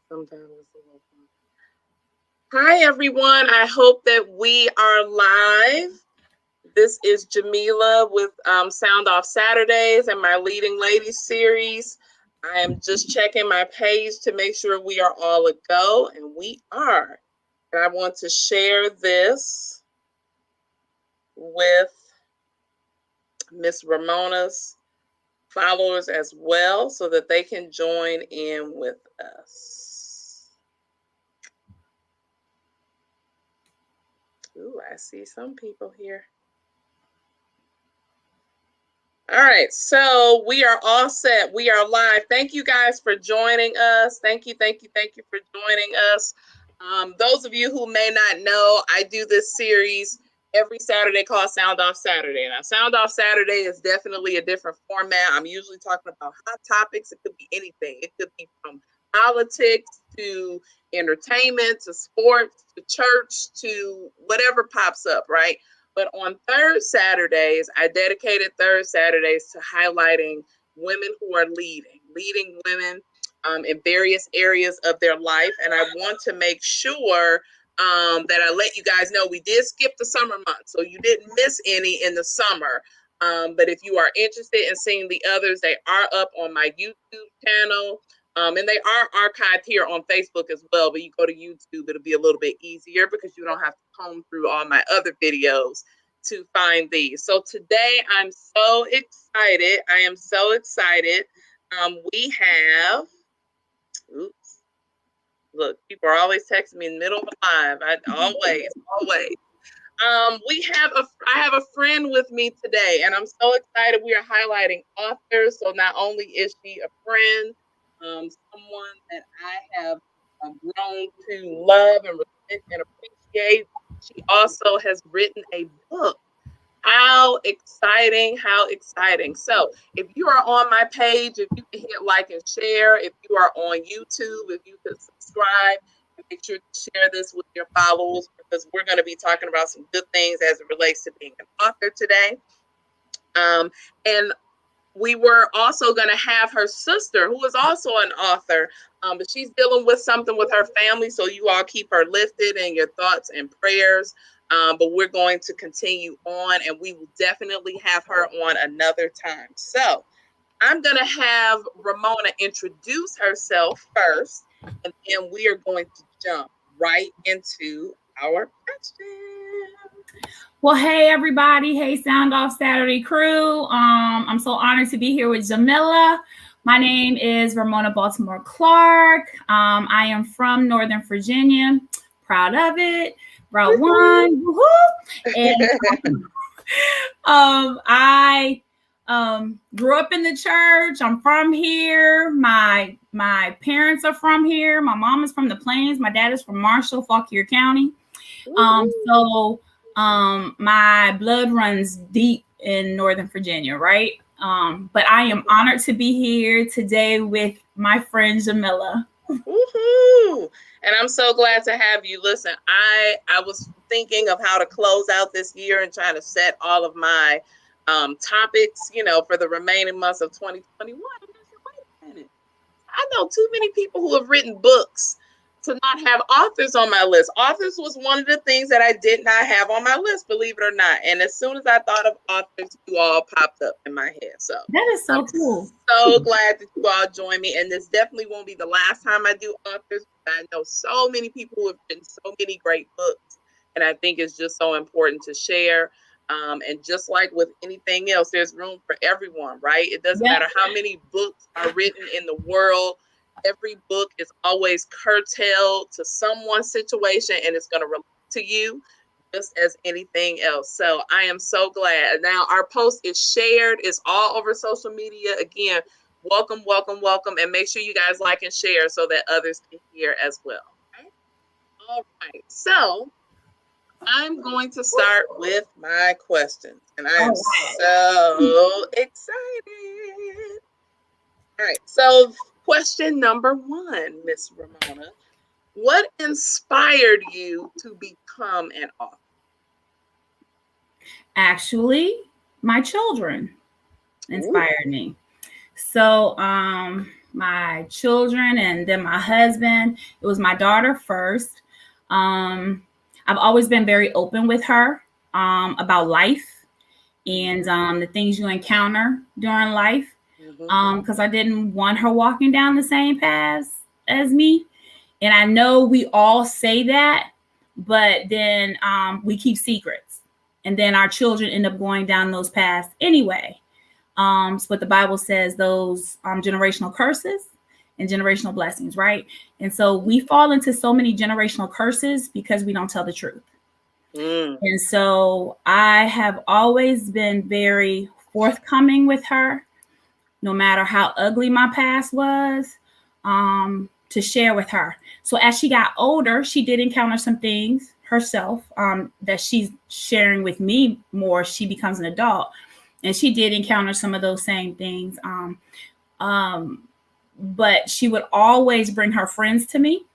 Sometimes it's a little fun. Hi, everyone. I hope that we are live. This is Jamila with Sound Off Saturdays and my Leading Ladies series. I am just checking my page to make sure we are all a go, and we are. And I want to share this with Miss Ramona's followers as well so that they can join in with us. Ooh, I see some people here. All right, so we are all set. We are live. Thank you guys for joining us. Thank you for joining us. Those of you who may not know, I do this series every Saturday called Sound Off Saturday. Now, Sound Off Saturday is definitely a different format. I'm usually talking about hot topics. It could be anything. It could be from politics to entertainment to sports to church to whatever pops up, right? But on third Saturdays, I dedicated third Saturdays to highlighting women who are leading women in various areas of their life. And I want to make sure that I let you guys know we did skip the summer months, so you didn't miss any in the summer. But if you are interested in seeing the others, they are up on my YouTube channel. And they are archived here on Facebook as well. But you go to YouTube, it'll be a little bit easier because you don't have to comb through all my other videos to find these. So today I'm so excited. I am so excited. We have, oops, look, people are always texting me in the middle of a live. Always. I have a friend with me today, and I'm so excited. We are highlighting authors. So not only is she a friend, someone that I have grown to love and respect and appreciate, she also has written a book. How exciting, how exciting. So if you are on my page, if you can hit like and share, if you are on YouTube, if you could subscribe, make sure to share this with your followers because we're going to be talking about some good things as it relates to being an author today. And we were also going to have her sister, who is also an author, but she's dealing with something with her family. So you all keep her lifted in your thoughts and prayers. But we're going to continue on, and we will definitely have her on another time. So I'm going to have Ramona introduce herself first, and then we are going to jump right into our question. Well, hey, everybody. Hey, Sound Off Saturday crew. I'm so honored to be here with Jamila. My name is Ramona Baltimore Clark. I am from Northern Virginia. Proud of it. Route 1. Woohoo! And I grew up in the church. I'm from here. My parents are from here. My mom is from the Plains. My dad is from Marshall, Fauquier County. So my blood runs deep in Northern Virginia, right? But I am honored to be here today with my friend Jamila. Woohoo! And I'm so glad to have you. Listen, I was thinking of how to close out this year and trying to set all of my topics, for the remaining months of 2021. And I said, wait a minute. I know too many people who have written books to not have authors on my list. Authors was one of the things that I did not have on my list, believe it or not. And as soon as I thought of authors, you all popped up in my head. So that is so cool. So glad that you all join me. And this definitely won't be the last time I do authors. I know so many people who have written so many great books. And I think it's just so important to share. And just like with anything else, there's room for everyone, right? It doesn't matter how many books are written in the world. Every book is always curtailed to someone's situation, and it's going to relate to you just as anything else. So I am so glad. Now our post is shared. It's all over social media. Again, welcome. And make sure you guys like and share so that others can hear as well. Okay? All right. So I'm going to start with my questions, and I am so excited. All right. So question number 1, Miss Ramona, what inspired you to become an author? Actually, my children inspired me. So my children and then my husband. It was my daughter first. I've always been very open with her about life and the things you encounter during life, because I didn't want her walking down the same paths as me. And I know we all say that, but then we keep secrets. And then our children end up going down those paths anyway. But the Bible says those generational curses and generational blessings, right? And so we fall into so many generational curses because we don't tell the truth. And so I have always been very forthcoming with her, no matter how ugly my past was, to share with her. So as she got older, she did encounter some things herself that she's sharing with me more. She becomes an adult, and she did encounter some of those same things. But she would always bring her friends to me.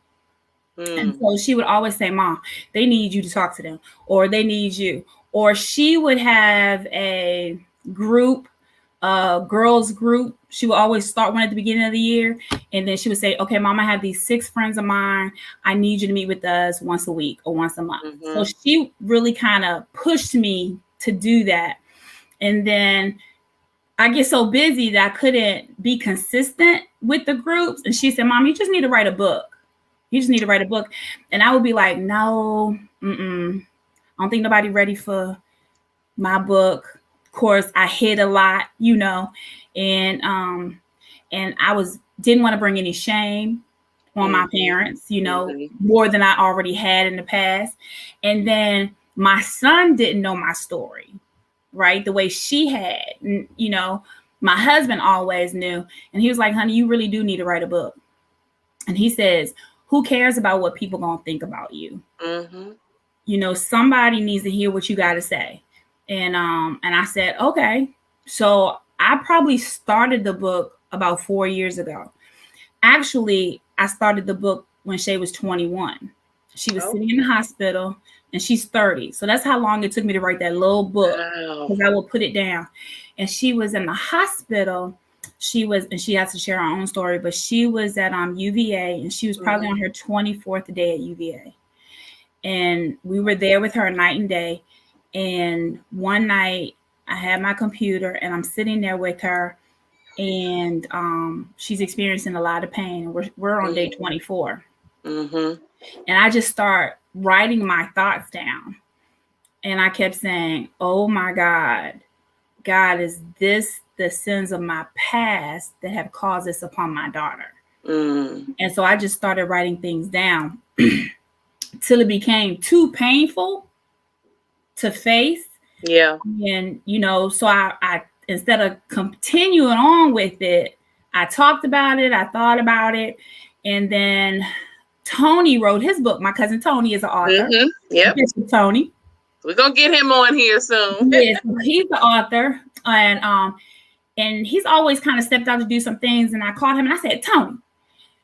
And so she would always say, Mom, they need you to talk to them, or they need you. Or she would have a group, girls group. She would always start one at the beginning of the year. And then she would say, okay, Mom, I have these 6 friends of mine. I need you to meet with us once a week or once a month. So she really kind of pushed me to do that. And then I get so busy that I couldn't be consistent with the groups. And she said, Mom, you just need to write a book. You just need to write a book. And I would be like, no, I don't think nobody ready for my book. Of course, I hid a lot, and I didn't want to bring any shame on my parents, more than I already had in the past. And then my son didn't know my story, right? The way she had, my husband always knew. And he was like, honey, you really do need to write a book. And he says, who cares about what people gonna think about you? Somebody needs to hear what you got to say. And I said, okay. So I probably started the book about 4 years ago. Actually, I started the book when Shay was 21. She was sitting in the hospital, and she's 30. So that's how long it took me to write that little book, because I will put it down. And she was in the hospital. And she has to share her own story, but she was at UVA, and she was probably on her 24th day at UVA. And we were there with her night and day. And one night I had my computer, and I'm sitting there with her, and she's experiencing a lot of pain. We're on day 24. And I just start writing my thoughts down. And I kept saying, oh my God, is this the sins of my past that have caused this upon my daughter? And so I just started writing things down till it became too painful to face. Yeah. And, so I instead of continuing on with it, I talked about it. I thought about it. And then Tony wrote his book. My cousin Tony is an author. Yep. Bishop Tony. We're going to get him on here soon. Yes, he's the author. And he's always kind of stepped out to do some things. And I called him and I said, Tony,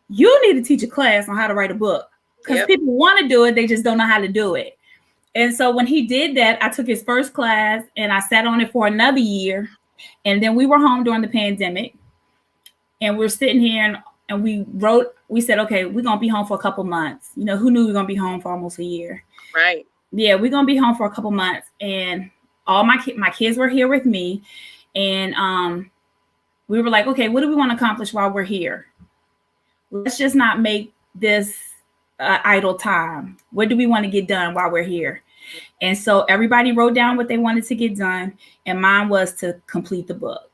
you need to teach a class on how to write a book, because people want to do it. They just don't know how to do it. And so when he did that, I took his first class and I sat on it for another year. And then we were home during the pandemic, and we're sitting here and we said, okay, we're going to be home for a couple months. Who knew we were going to be home for almost a year? Right. Yeah, we're going to be home for a couple months. And all my kids were here with me. And we were like, okay, what do we want to accomplish while we're here? Let's just not make this idle time. What do we want to get done while we're here? And so everybody wrote down what they wanted to get done. And mine was to complete the book.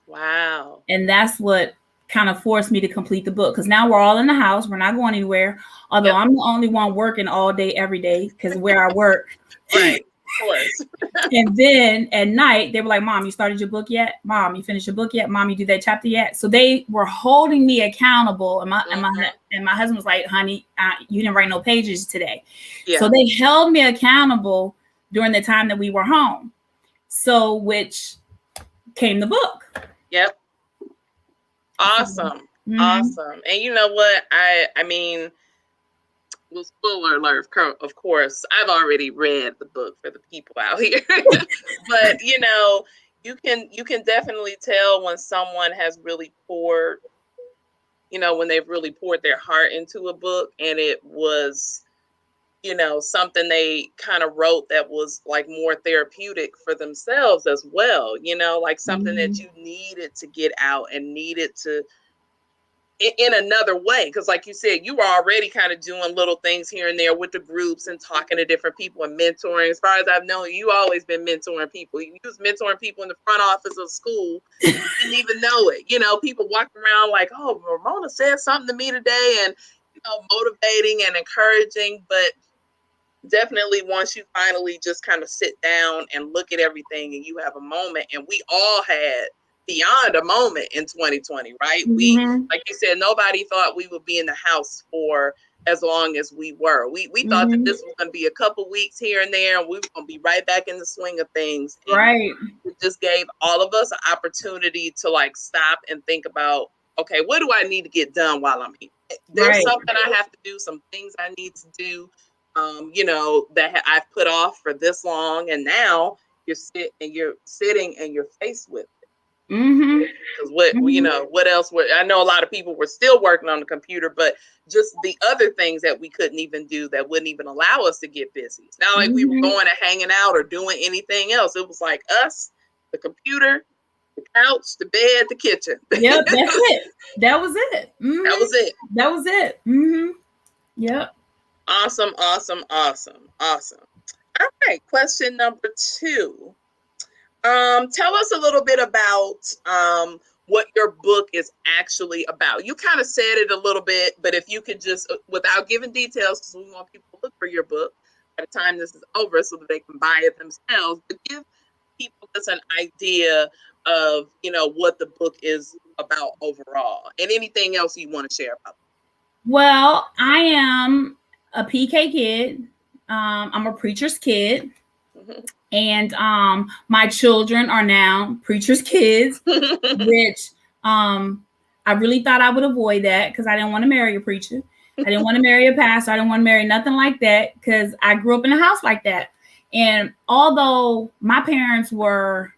Wow. And that's what kind of forced me to complete the book, because now we're all in the house. We're not going anywhere. Although I'm the only one working all day, every day, because where I work. Right. Of course. And then at night, they were like, Mom, you started your book yet? Mom, you finished your book yet? Mom, you do that chapter yet? So they were holding me accountable. And my husband was like, honey, you didn't write no pages today. Yeah. So they held me accountable during the time that we were home. So which came the book. Yep. Awesome. Awesome. And you know what? I mean, well, spoiler alert, of course, I've already read the book for the people out here. But you can definitely tell when someone has really poured you know, when they've really poured their heart into a book and it was, you know, something they kind of wrote that was like more therapeutic for themselves as well, you know, like something that you needed to get out and needed to in another way. Because like you said, you were already kind of doing little things here and there with the groups and talking to different people and mentoring. As far as I've known, you always been mentoring people. You was mentoring people in the front office of school. You didn't even know it. You know, people walking around like, oh, Ramona said something to me today, and, you know, motivating and encouraging. But definitely once you finally just kind of sit down and look at everything and you have a moment, and we all had beyond a moment in 2020, right? We, like you said, nobody thought we would be in the house for as long as we were. We thought that this was going to be a couple weeks here and there, and we were going to be right back in the swing of things. And right. it just gave all of us an opportunity to like stop and think about, okay, what do I need to get done while I'm here? There's something I have to do, some things I need to do, you know, that I've put off for this long, and now you're sitting and you're faced with it. Because what you know, what else? I know a lot of people were still working on the computer, but just the other things that we couldn't even do, that wouldn't even allow us to get busy. It's not like we were going and hanging out or doing anything else. It was like us, the computer, the couch, the bed, the kitchen. Yep, that's it. That was it. That was it. That was it. Yep. Awesome. All right, question number 2. Tell us a little bit about what your book is actually about. You kind of said it a little bit, but if you could just, without giving details, because we want people to look for your book by the time this is over so that they can buy it themselves, but give people just an idea of, you know, what the book is about overall, and anything else you want to share about it. Well, I am a PK kid. I'm a preacher's kid. And my children are now preacher's kids, which I really thought I would avoid that because I didn't want to marry a preacher. I didn't want to marry a pastor. I didn't want to marry nothing like that because I grew up in a house like that. And although my parents were,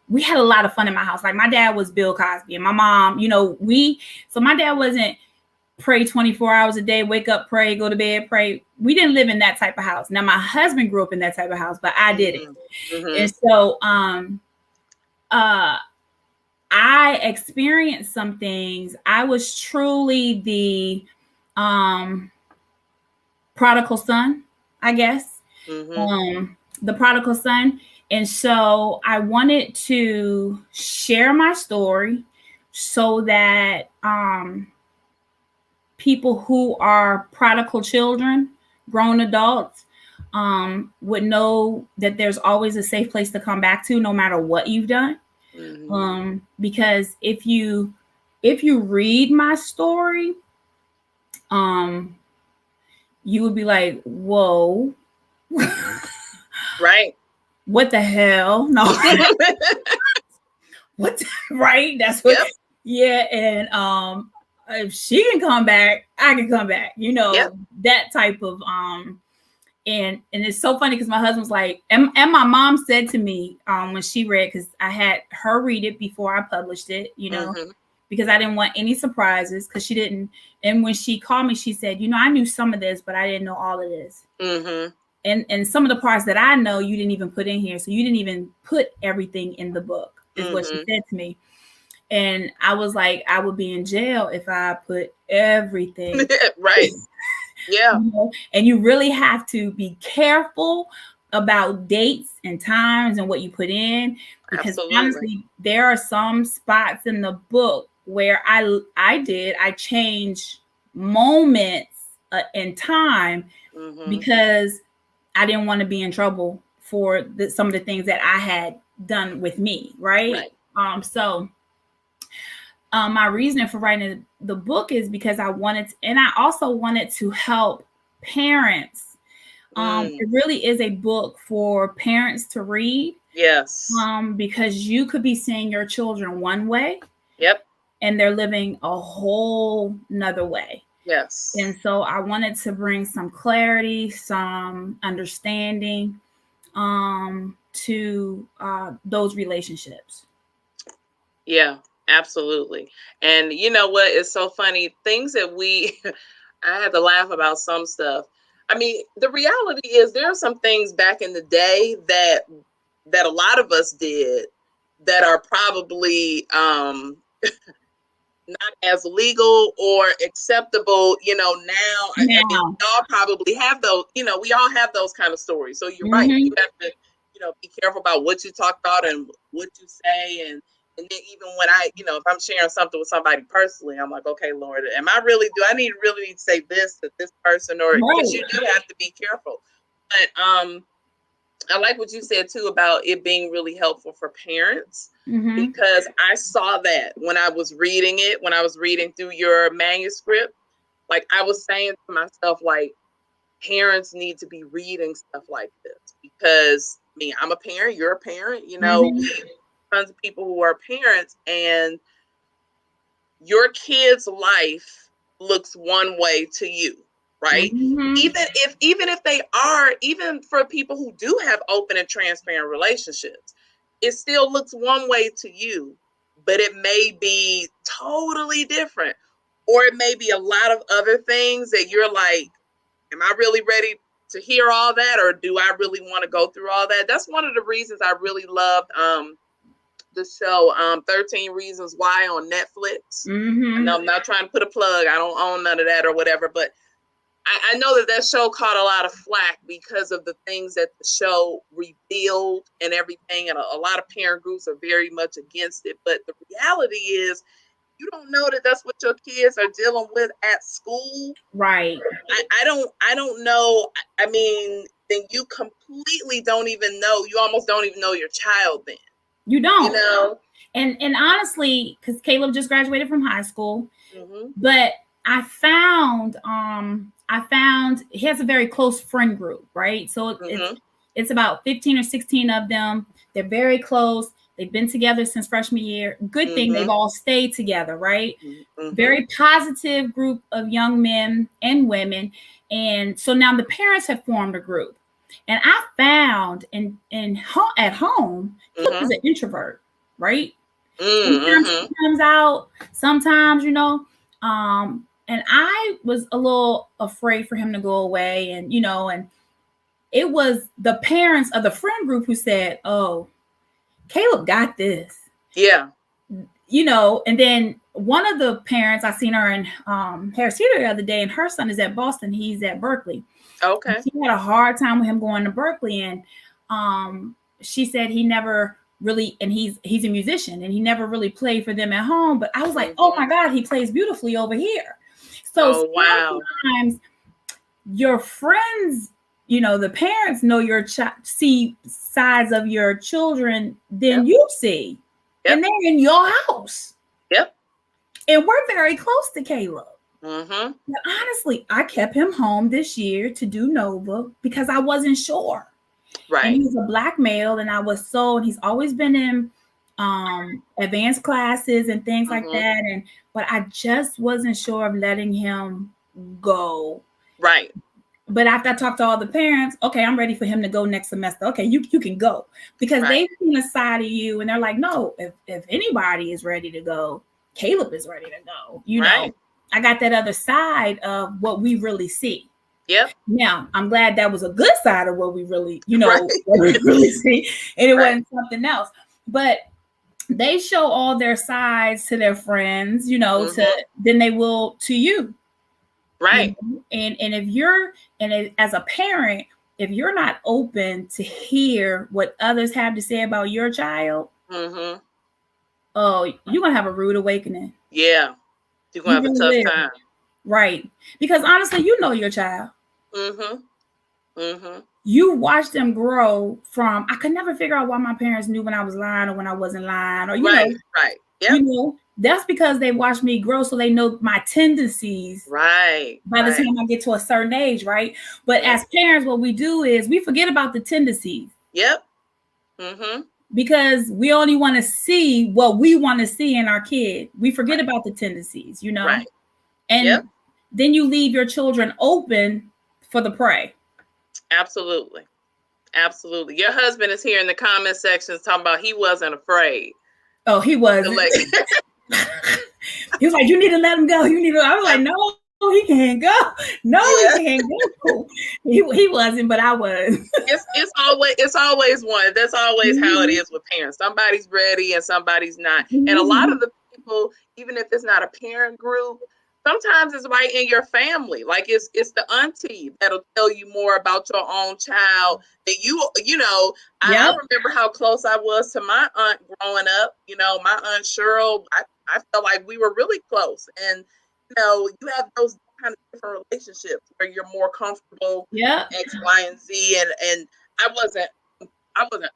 we had a lot of fun in my house. Like my dad was Bill Cosby and my mom, you know, so my dad wasn't pray 24 hours a day, wake up, pray, go to bed, pray. We didn't live in that type of house. Now my husband grew up in that type of house, but I didn't. And so I experienced some things. I was truly the prodigal son, I guess. The prodigal son. And so I wanted to share my story so that people who are prodigal children, grown adults, would know that there's always a safe place to come back to, no matter what you've done. Because if you read my story, you would be like, whoa. Right. What the hell? No. What? Right? That's what. Yep. Yeah. And if she can come back, I can come back. You know, that type of and it's so funny because my husband was like, and my mom said to me when she read, because I had her read it before I published it, you know, because I didn't want any surprises, because she didn't. And when she called me, she said, you know, I knew some of this, but I didn't know all of this. And some of the parts that I know you didn't even put in here. So you didn't even put everything in the book, is what she said to me. And I was like, I would be in jail if I put everything. Right. Yeah. You know? And you really have to be careful about dates and times and what you put in, because honestly, there are some spots in the book where I changed moments in time because I didn't want to be in trouble for some of the things that I had done with me. Right. So my reasoning for writing the book is because I also wanted to help parents. It really is a book for parents to read. Yes. Because you could be seeing your children one way. Yep. And they're living a whole nother way. Yes. And so I wanted to bring some clarity, some understanding to those relationships. Yeah, Absolutely. And you know what? It's so funny. Things that I had to laugh about some stuff. I mean, the reality is there are some things back in the day that a lot of us did that are probably not as legal or acceptable, now. I mean, we Now. all probably have those, we all have those kind of stories. So you're right. You Mm-hmm. have to, be careful about what you talk about and what you say. And then even when if I'm sharing something with somebody personally, I'm like, okay, Lord, do I really need to say this to this person? Or because you Right. do have to be careful. But I like what you said too about it being really helpful for parents, Mm-hmm. because I saw that when I was reading through your manuscript. Like, I was saying to myself, like, parents need to be reading stuff like this, because I'm a parent, you're a parent, Mm-hmm. tons of people who are parents, and your kid's life looks one way to you, right? Mm-hmm. Even for people who do have open and transparent relationships, it still looks one way to you, but it may be totally different, or it may be a lot of other things that you're like, am I really ready to hear all that, or do I really want to go through all that? That's one of the reasons I really loved the show 13 Reasons Why on Netflix. I Mm-hmm. know I'm not trying to put a plug. I don't own none of that or whatever, but I know that show caught a lot of flack because of the things that the show revealed and everything. And a lot of parent groups are very much against it. But the reality is, you don't know that that's what your kids are dealing with at school. Right. I don't know. I mean, then you completely don't even know. You almost don't even know your child then. You don't. You know? And honestly, because Caleb just graduated from high school, Mm-hmm. but I found he has a very close friend group, right? So Mm-hmm. it's about 15 or 16 of them. They're very close. They've been together since freshman year. Good thing they've all stayed together, right? Mm-hmm. Very positive group of young men and women. And so now the parents have formed a group. And I found at home, Caleb is an introvert, right? Sometimes Mm-hmm. he comes out, sometimes, and I was a little afraid for him to go away. And it was the parents of the friend group who said, oh, Caleb got this. Yeah. And then one of the parents, I seen her in Harris Teeter the other day, and her son is at Boston. He's at Berkeley. Okay. And she had a hard time with him going to Berkeley. And she said he never really, and he's a musician, and he never really played for them at home. But I was like, oh my God, he plays beautifully over here. So sometimes your friends, the parents know see sides of your children than you see. Yep. And they're in your house. Yep. And we're very close to Caleb. Mm-hmm. But honestly, I kept him home this year to do Nova because I wasn't sure. Right. And he's a Black male, and and he's always been in advanced classes and things like that. But I just wasn't sure of letting him go. Right. But after I talked to all the parents, okay, I'm ready for him to go next semester. Okay, you can go, because they've seen a side of you, and they're like, no, if anybody is ready to go, Caleb is ready to go. Know, I got that other side of what we really see. Yep. Now, I'm glad that was a good side of what we really, what we really see, and it wasn't something else. But they show all their sides to their friends, than they will to you. Right. And as a parent, if you're not open to hear what others have to say about your child, oh, you're gonna have a rude awakening. Yeah. You're gonna have a tough time. Right. Because honestly, you know your child. You watch them grow from, I could never figure out why my parents knew when I was lying or when I wasn't lying, or Right. Yep. That's because they watched me grow, so they know my tendencies. Right. By the time I get to a certain age, right? But as parents, what we do is we forget about the tendencies. Yep. Because we only want to see what we want to see in our kid. We forget about the tendencies, Right. And then you leave your children open for the prey. Absolutely. Absolutely. Your husband is here in the comment section talking about he wasn't afraid. Oh, he wasn't. He was like, you need to let him go. You need to. I was like, no, he can't go. No, he can't go. He wasn't, but I was. It's always one. That's always how it is with parents. Somebody's ready and somebody's not. And a lot of the people, even if it's not a parent group, sometimes it's right in your family. Like it's the auntie that'll tell you more about your own child than you know. I remember how close I was to my aunt growing up. You know, my aunt Cheryl, I felt like we were really close. And you know, you have those kind of different relationships where you're more comfortable X, Y, and Z. And I wasn't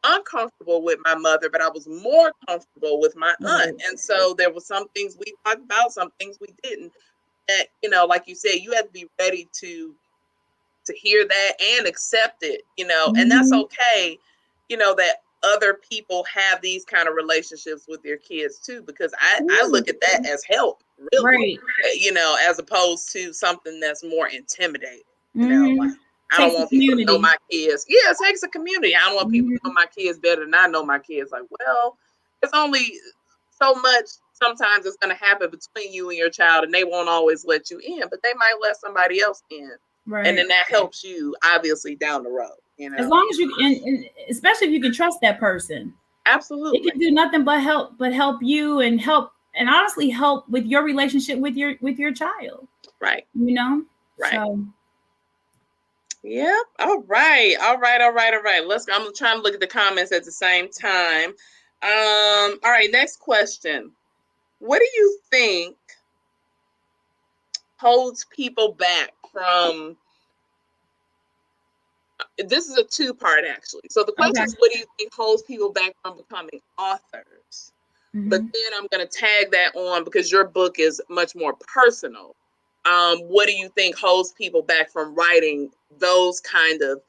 uncomfortable with my mother, but I was more comfortable with my aunt. And so there were some things we talked about, some things we didn't. That, you know, like you said, you have to be ready to hear that and accept it, you know, and that's okay, you know, that other people have these kind of relationships with their kids too, because I look at that as help, really, you know, as opposed to something that's more intimidating, you know, like, I don't want people to know my kids. Yeah, it takes a community. I don't want people to know my kids better than I know my kids. Like, well, it's only so much sometimes it's going to happen between you and your child, and they won't always let you in, but they might let somebody else in. Right. And then that helps you obviously down the road, you know. As long as you and especially if you can trust that person. Absolutely. It can do nothing but help you and honestly help with your relationship with your child. Right. You know? Right. So yeah. All right. I'm trying to look at the comments at the same time. All right, next question. What do you think holds people back from, this is a two-part actually. So the question is, what do you think holds people back from becoming authors? But then I'm going to tag that on because your book is much more personal. What do you think holds people back from writing those kind of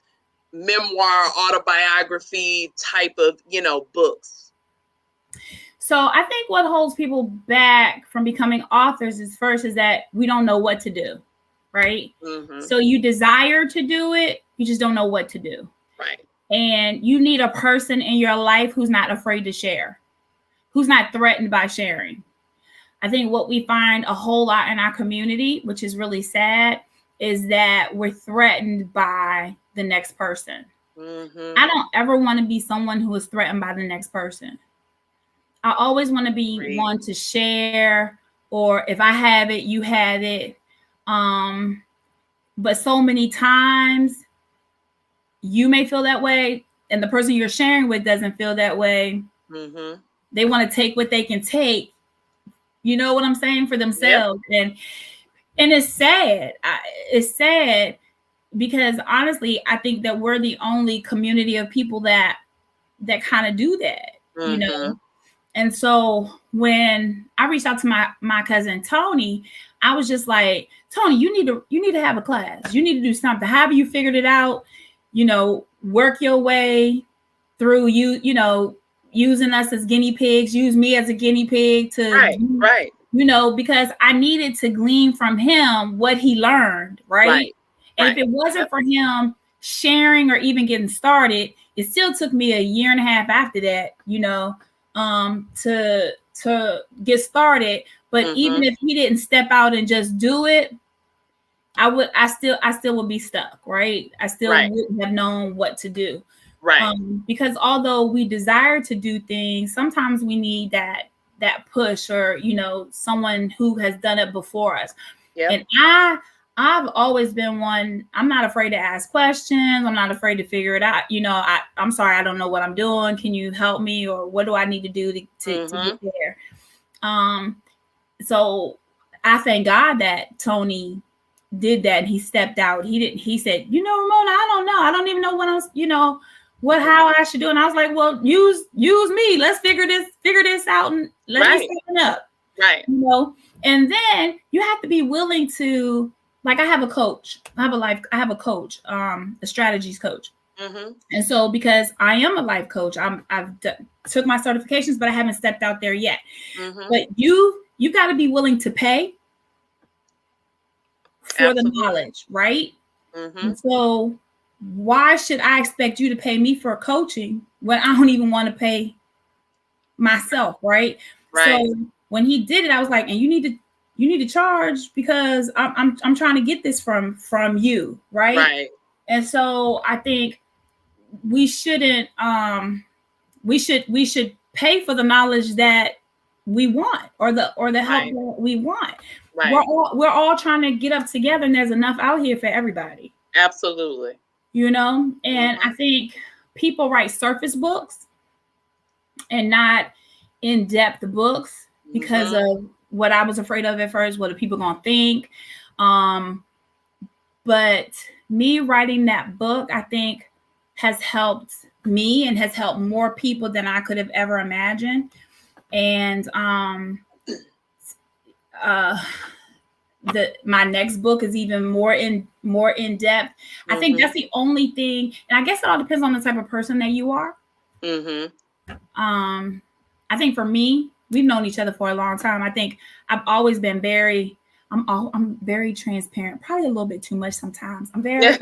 memoir, autobiography type of, you know, books? So I think what holds people back from becoming authors is that we don't know what to do, right? So you desire to do it, you just don't know what to do. Right. And you need a person in your life who's not afraid to share, who's not threatened by sharing. I think what we find a whole lot in our community, which is really sad, is that we're threatened by the next person. I don't ever want to be someone who is threatened by the next person. I always want to be one to share, or if I have it, you have it. But so many times you may feel that way and the person you're sharing with doesn't feel that way. They want to take what they can take. You know what I'm saying? For themselves. And it's sad. It's sad because honestly, I think that we're the only community of people that kind of do that, you know? And so when I reached out to my cousin Tony, I was just like, Tony, you need to have a class. You need to do something. However you figured it out, you know, work your way through you know, using us as guinea pigs, use me as a guinea pig to you know, because I needed to glean from him what he learned, right? And if it wasn't for him sharing or even getting started, it still took me a year and a half after that, you know, to get started. But even if he didn't step out and just do it, I still would be stuck, right? I still wouldn't have known what to do. Right. Because although we desire to do things, sometimes we need that push, or, you know, someone who has done it before us. And I've always been one, I'm not afraid to ask questions. I'm not afraid to figure it out. You know, I'm sorry, I don't know what I'm doing. Can you help me? Or what do I need to do to get there? So I thank God that Tony did that. And he stepped out. He said, you know, Ramona, I don't know. I don't even know what else, you know, how I should do. And I was like, well, use me. Let's figure this out and let's stand up. Right. You know, and then you have to be willing to, like, I have a coach. I have a coach, a strategies coach. And so because I am a life coach, I've took my certifications, but I haven't stepped out there yet. But you got to be willing to pay for the knowledge, right? And so why should I expect you to pay me for coaching when I don't even want to pay myself, right? So when he did it, I was like, and you need to charge because I'm trying to get this from you, right? Right. And so I think we shouldn't we should pay for the knowledge that we want or the help Right. that we want. Right. We're all trying to get up together, and there's enough out here for everybody. Absolutely. You know, and I think people write surface books and not in-depth books because of what I was afraid of at first, what are people gonna think. But me writing that book, I think, has helped me and has helped more people than I could have ever imagined. And my next book is even more in depth. I think that's the only thing, and I guess it all depends on the type of person that you are. I think for me, we've known each other for a long time. I think I've always been I'm very transparent, probably a little bit too much sometimes. I'm very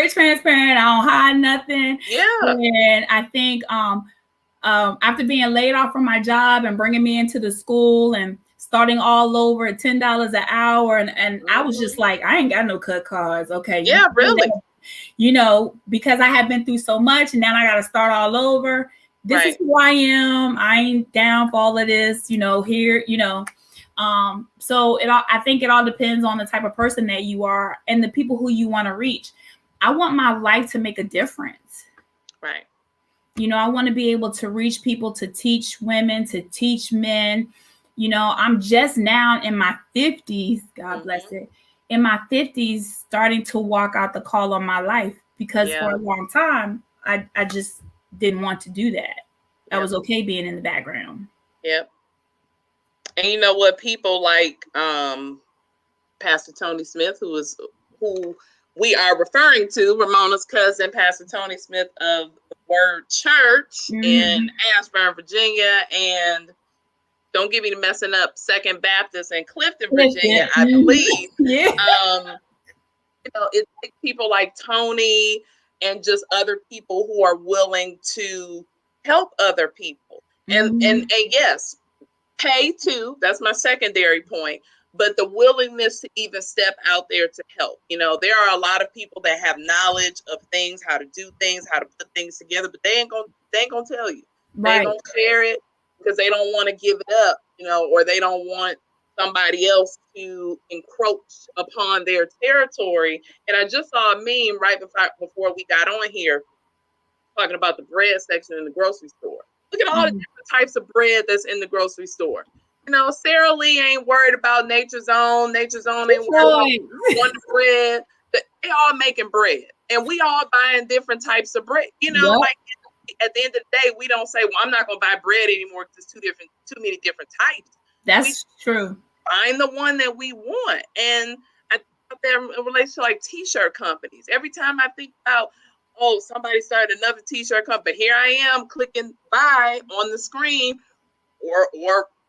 transparent. I don't hide nothing. Yeah. And I think after being laid off from my job and bringing me into the school and starting all over at $10 an hour, and I was just like, I ain't got no cut cards. Okay. Yeah, really. You know, because I have been through so much and now I got to start all over. This is who I am. I ain't down for all of this, you know, here, you know. So I think it all depends on the type of person that you are and the people who you want to reach. I want my life to make a difference. Right. You know, I want to be able to reach people, to teach women, to teach men. You know, I'm just now in my 50s, God bless it, in my 50s, starting to walk out the call on my life because for a long time, I just didn't want to do that. I was okay being in the background. Yep. And you know what, people like Pastor Tony Smith, who we are referring to, Ramona's cousin, Pastor Tony Smith of the Word Church in Ashburn, Virginia, and don't get me to messing up Second Baptist in Clifton, Virginia, I believe. You know, it takes people like Tony and just other people who are willing to help other people. And yes, pay too. That's my secondary point. But the willingness to even step out there to help. You know, there are a lot of people that have knowledge of things, how to do things, how to put things together, but they ain't gonna tell you. They ain't gonna share it because they don't want to give it up, you know, or they don't want somebody else to encroach upon their territory. And I just saw a meme right before we got on here talking about the bread section in the grocery store. Look at all the different types of bread that's in the grocery store. You know, Sara Lee ain't worried about Nature's Own. Nature's Own ain't worried about Wonder Bread. They all making bread. And we all buying different types of bread. You know, like at the end of the day, we don't say, well, I'm not going to buy bread anymore because there's too many different types. That's true. Find the one that we want. And I think that in relation to like t-shirt companies, every time I think about, oh, somebody started another t-shirt company, here I am clicking buy on the screen or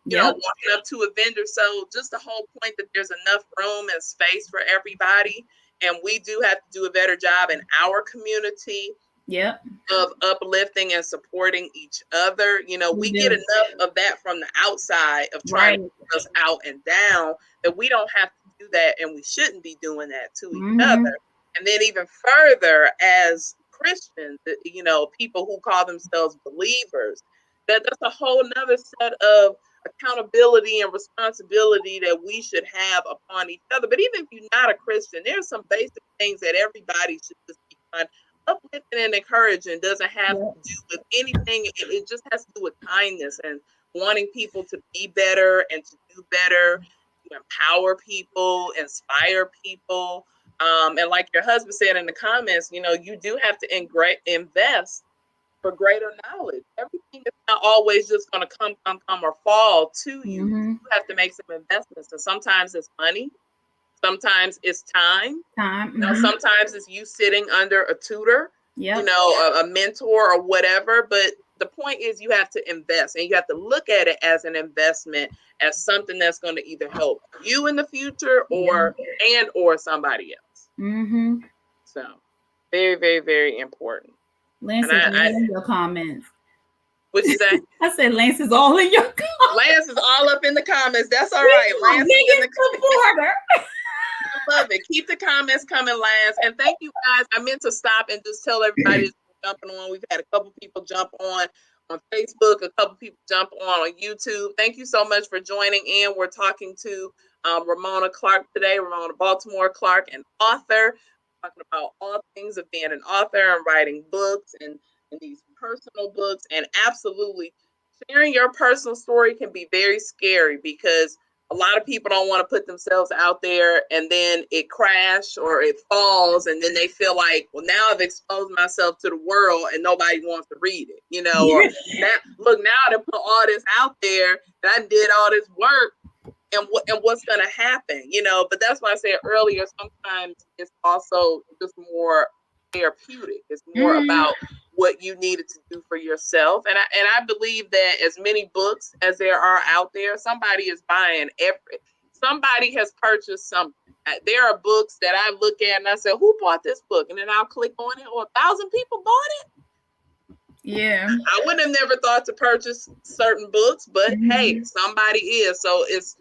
you know, walking up to a vendor. So just the whole point that there's enough room and space for everybody. And we do have to do a better job in our community of uplifting and supporting each other. You know, we get enough of that from the outside of trying to put us out and down that we don't have to do that, and we shouldn't be doing that to each other. And then even further, as Christians, you know, people who call themselves believers, that's a whole nother set of accountability and responsibility that we should have upon each other. But even if you're not a Christian, there's some basic things that everybody should just be done. Uplifting and encouraging doesn't have to do with anything. It just has to do with kindness and wanting people to be better and to do better, to empower people, inspire people. And like your husband said in the comments, you know, you do have to invest for greater knowledge. Everything is not always just going to come or fall to you. You have to make some investments. And sometimes it's money. Sometimes it's time. You know, sometimes it's you sitting under a tutor, you know, a mentor or whatever. But the point is you have to invest, and you have to look at it as an investment, as something that's going to either help you in the future or somebody else. So very, very, very important. Lance, I love your comments. What you say? I said Lance is all in your comments. Lance is all up in the comments. That's all right. Lance is in the supporter. I love it. Keep the comments coming, Lance. And thank you guys. I meant to stop and just tell everybody who's jumping on. We've had a couple people jump on Facebook, a couple people jump on YouTube. Thank you so much for joining in. We're talking to Ramona Clark today, Ramona Baltimore Clark, an author, talking about all things of being an author and writing books and these personal books. And absolutely, sharing your personal story can be very scary because a lot of people don't want to put themselves out there and then it crashes or it falls and then they feel like, well, now I've exposed myself to the world and nobody wants to read it, you know, or now to put all this out there and I did all this work and what's going to happen, you know. But that's why I said earlier, sometimes it's also just more therapeutic. It's more about what you needed to do for yourself. And I believe that as many books as there are out there, somebody is buying somebody has purchased something. There are books that I look at and I say, who bought this book? And then I'll click on it, or 1,000 people bought it. Yeah. I would have never thought to purchase certain books, but hey, somebody is. So it's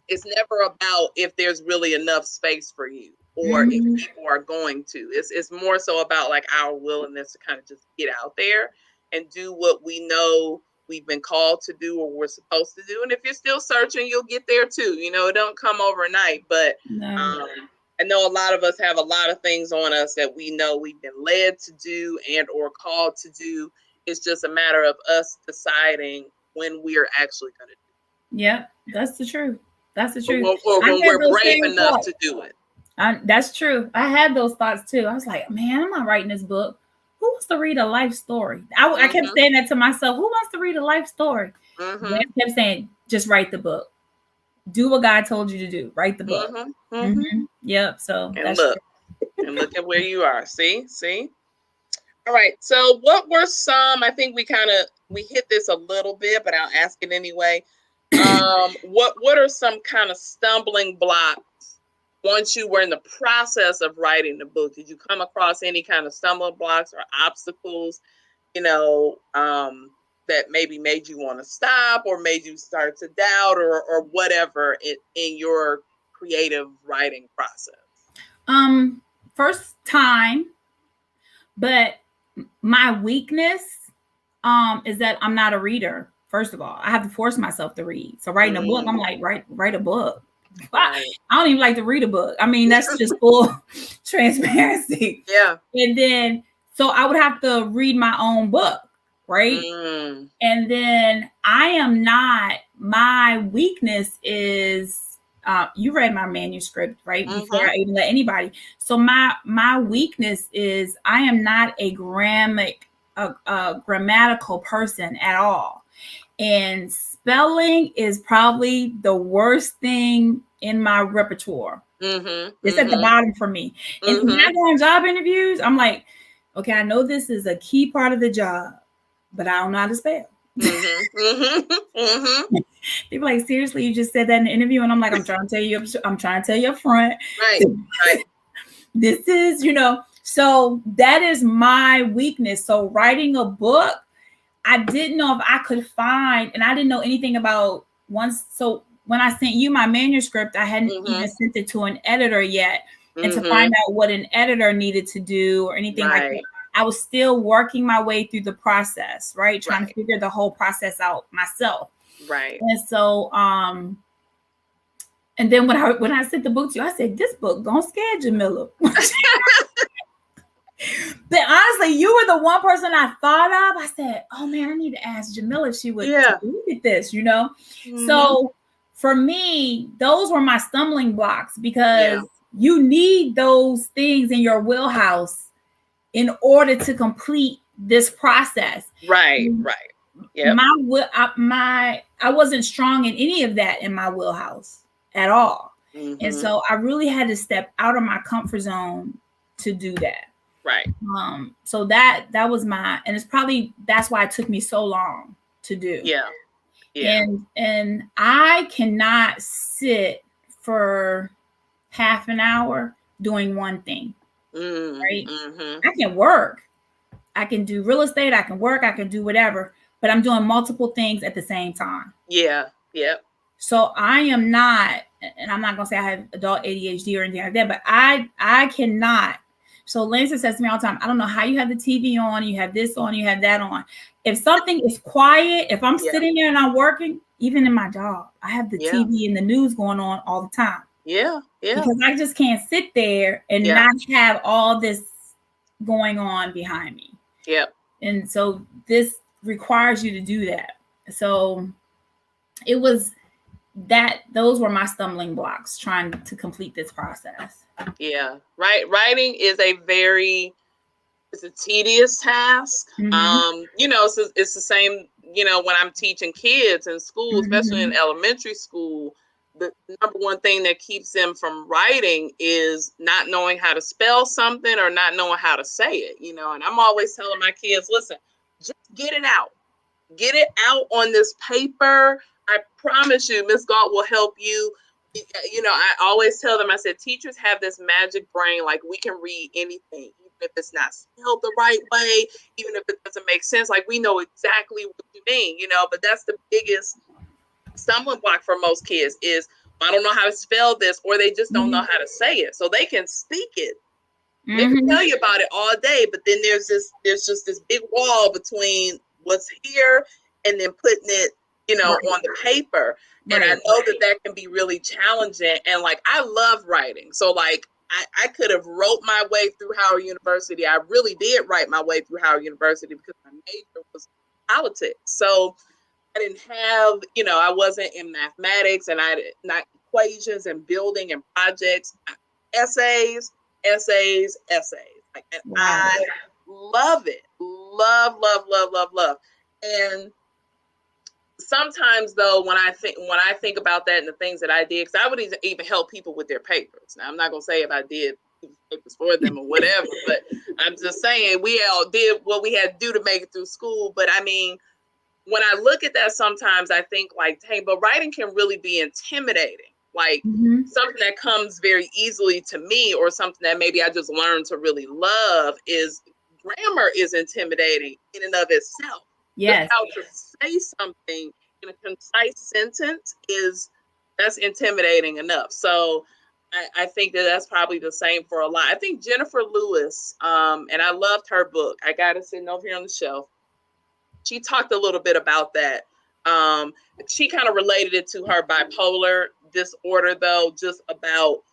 never about if there's really enough space for you or if people are going to. It's more so about like our willingness to kind of just get out there and do what we know we've been called to do or we're supposed to do. And if you're still searching, you'll get there too. You know, it don't come overnight, but I know a lot of us have a lot of things on us that we know we've been led to do and or called to do. It's just a matter of us deciding when we're actually going to do it. Yep, that's the truth. That's the truth. Or when we're brave enough to do it. That's true. I had those thoughts too. I was like, man, I'm not writing this book. Who wants to read a life story? I kept saying that to myself. Who wants to read a life story? I kept saying, just write the book. Do what God told you to do. Write the book. Yep. So look at where you are. See? All right. So what were some, I think we hit this a little bit, but I'll ask it anyway. What are some kind of stumbling blocks once you were in the process of writing the book? Did you come across any kind of stumbling blocks or obstacles, you know, that maybe made you want to stop or made you start to doubt or whatever in your creative writing process? First time, but my weakness is that I'm not a reader. First of all, I have to force myself to read. So writing a book, I'm like, write a book. I don't even like to read a book. I mean, that's just full transparency. Yeah. And then, so I would have to read my own book, right? And then my weakness is, you read my manuscript, right? Before I even let anybody. So my weakness is I am not a grammatical person at all. And spelling is probably the worst thing in my repertoire. It's at the bottom for me. And when I go on job interviews, I'm like, okay, I know this is a key part of the job, but I don't know how to spell. People like, seriously, you just said that in the interview, and I'm like, I'm trying to tell you up front. Right. This is, you know, so that is my weakness. So writing a book, I didn't know if I could find, and I didn't know anything about so when I sent you my manuscript, I hadn't even sent it to an editor yet. And to find out what an editor needed to do or anything like that, I was still working my way through the process, right? Trying to figure the whole process out myself. Right. And so, and then when I sent the book to you, I said, this book gonna scare Jamila. But honestly, you were the one person I thought of. I said, oh man, I need to ask Jamila if she would look at this, you know? So for me, those were my stumbling blocks because you need those things in your wheelhouse in order to complete this process. Right. Yeah. I wasn't strong in any of that in my wheelhouse at all. And so I really had to step out of my comfort zone to do that. Right. So that was and it's probably, that's why it took me so long to do. Yeah. And I cannot sit for half an hour doing one thing. Right. I can work. I can do real estate. I can work. I can do whatever. but I'm doing multiple things at the same time. Yeah. Yep. So I am not, and I'm not gonna say I have adult ADHD or anything like that, but I cannot. So Lancer says to me all the time, I don't know how you have the TV on, you have this on, you have that on. If something is quiet, if I'm sitting there and I'm working, even in my job, I have the TV and the news going on all the time. Yeah. Yeah. Because I just can't sit there and not have all this going on behind me. Yep. And so this requires you to do that. So it was that those were my stumbling blocks trying to complete this process. Yeah. Right. Writing is it's a tedious task. Mm-hmm. You know, it's the same, you know, when I'm teaching kids in school, especially in elementary school, the number one thing that keeps them from writing is not knowing how to spell something or not knowing how to say it, you know. And I'm always telling my kids, listen, just get it out. Get it out on this paper. I promise you, Miss Galt will help you. You know, I always tell them, I said, teachers have this magic brain, like we can read anything, even if it's not spelled the right way, even if it doesn't make sense, like we know exactly what you mean, you know. But that's the biggest stumbling block for most kids is, I don't know how to spell this, or they just don't know how to say it. So they can speak it. They can tell you about it all day, but then there's just this big wall between what's here and then putting it, you know, on the paper. And I know that can be really challenging. And like, I love writing. So like, I could have wrote my way through Howard University. I really did write my way through Howard University because my major was politics. So I didn't have, you know, I wasn't in mathematics, and not equations and building and projects, essays. Like, and I love it. Love. And sometimes though, when I think about that and the things that I did, because I would even help people with their papers. Now, I'm not gonna say if I did papers for them or whatever, but I'm just saying we all did what we had to do to make it through school. But I mean, when I look at that, sometimes I think like, hey, but writing can really be intimidating. Like something that comes very easily to me, or something that maybe I just learned to really love, is grammar is intimidating in and of itself. Yes. How to say something in a concise sentence that's intimidating enough. So I think that's probably the same for a lot. I think Jennifer Lewis, and I loved her book. I got it sitting over here on the shelf. She talked a little bit about that. She kind of related it to her bipolar disorder, though, just about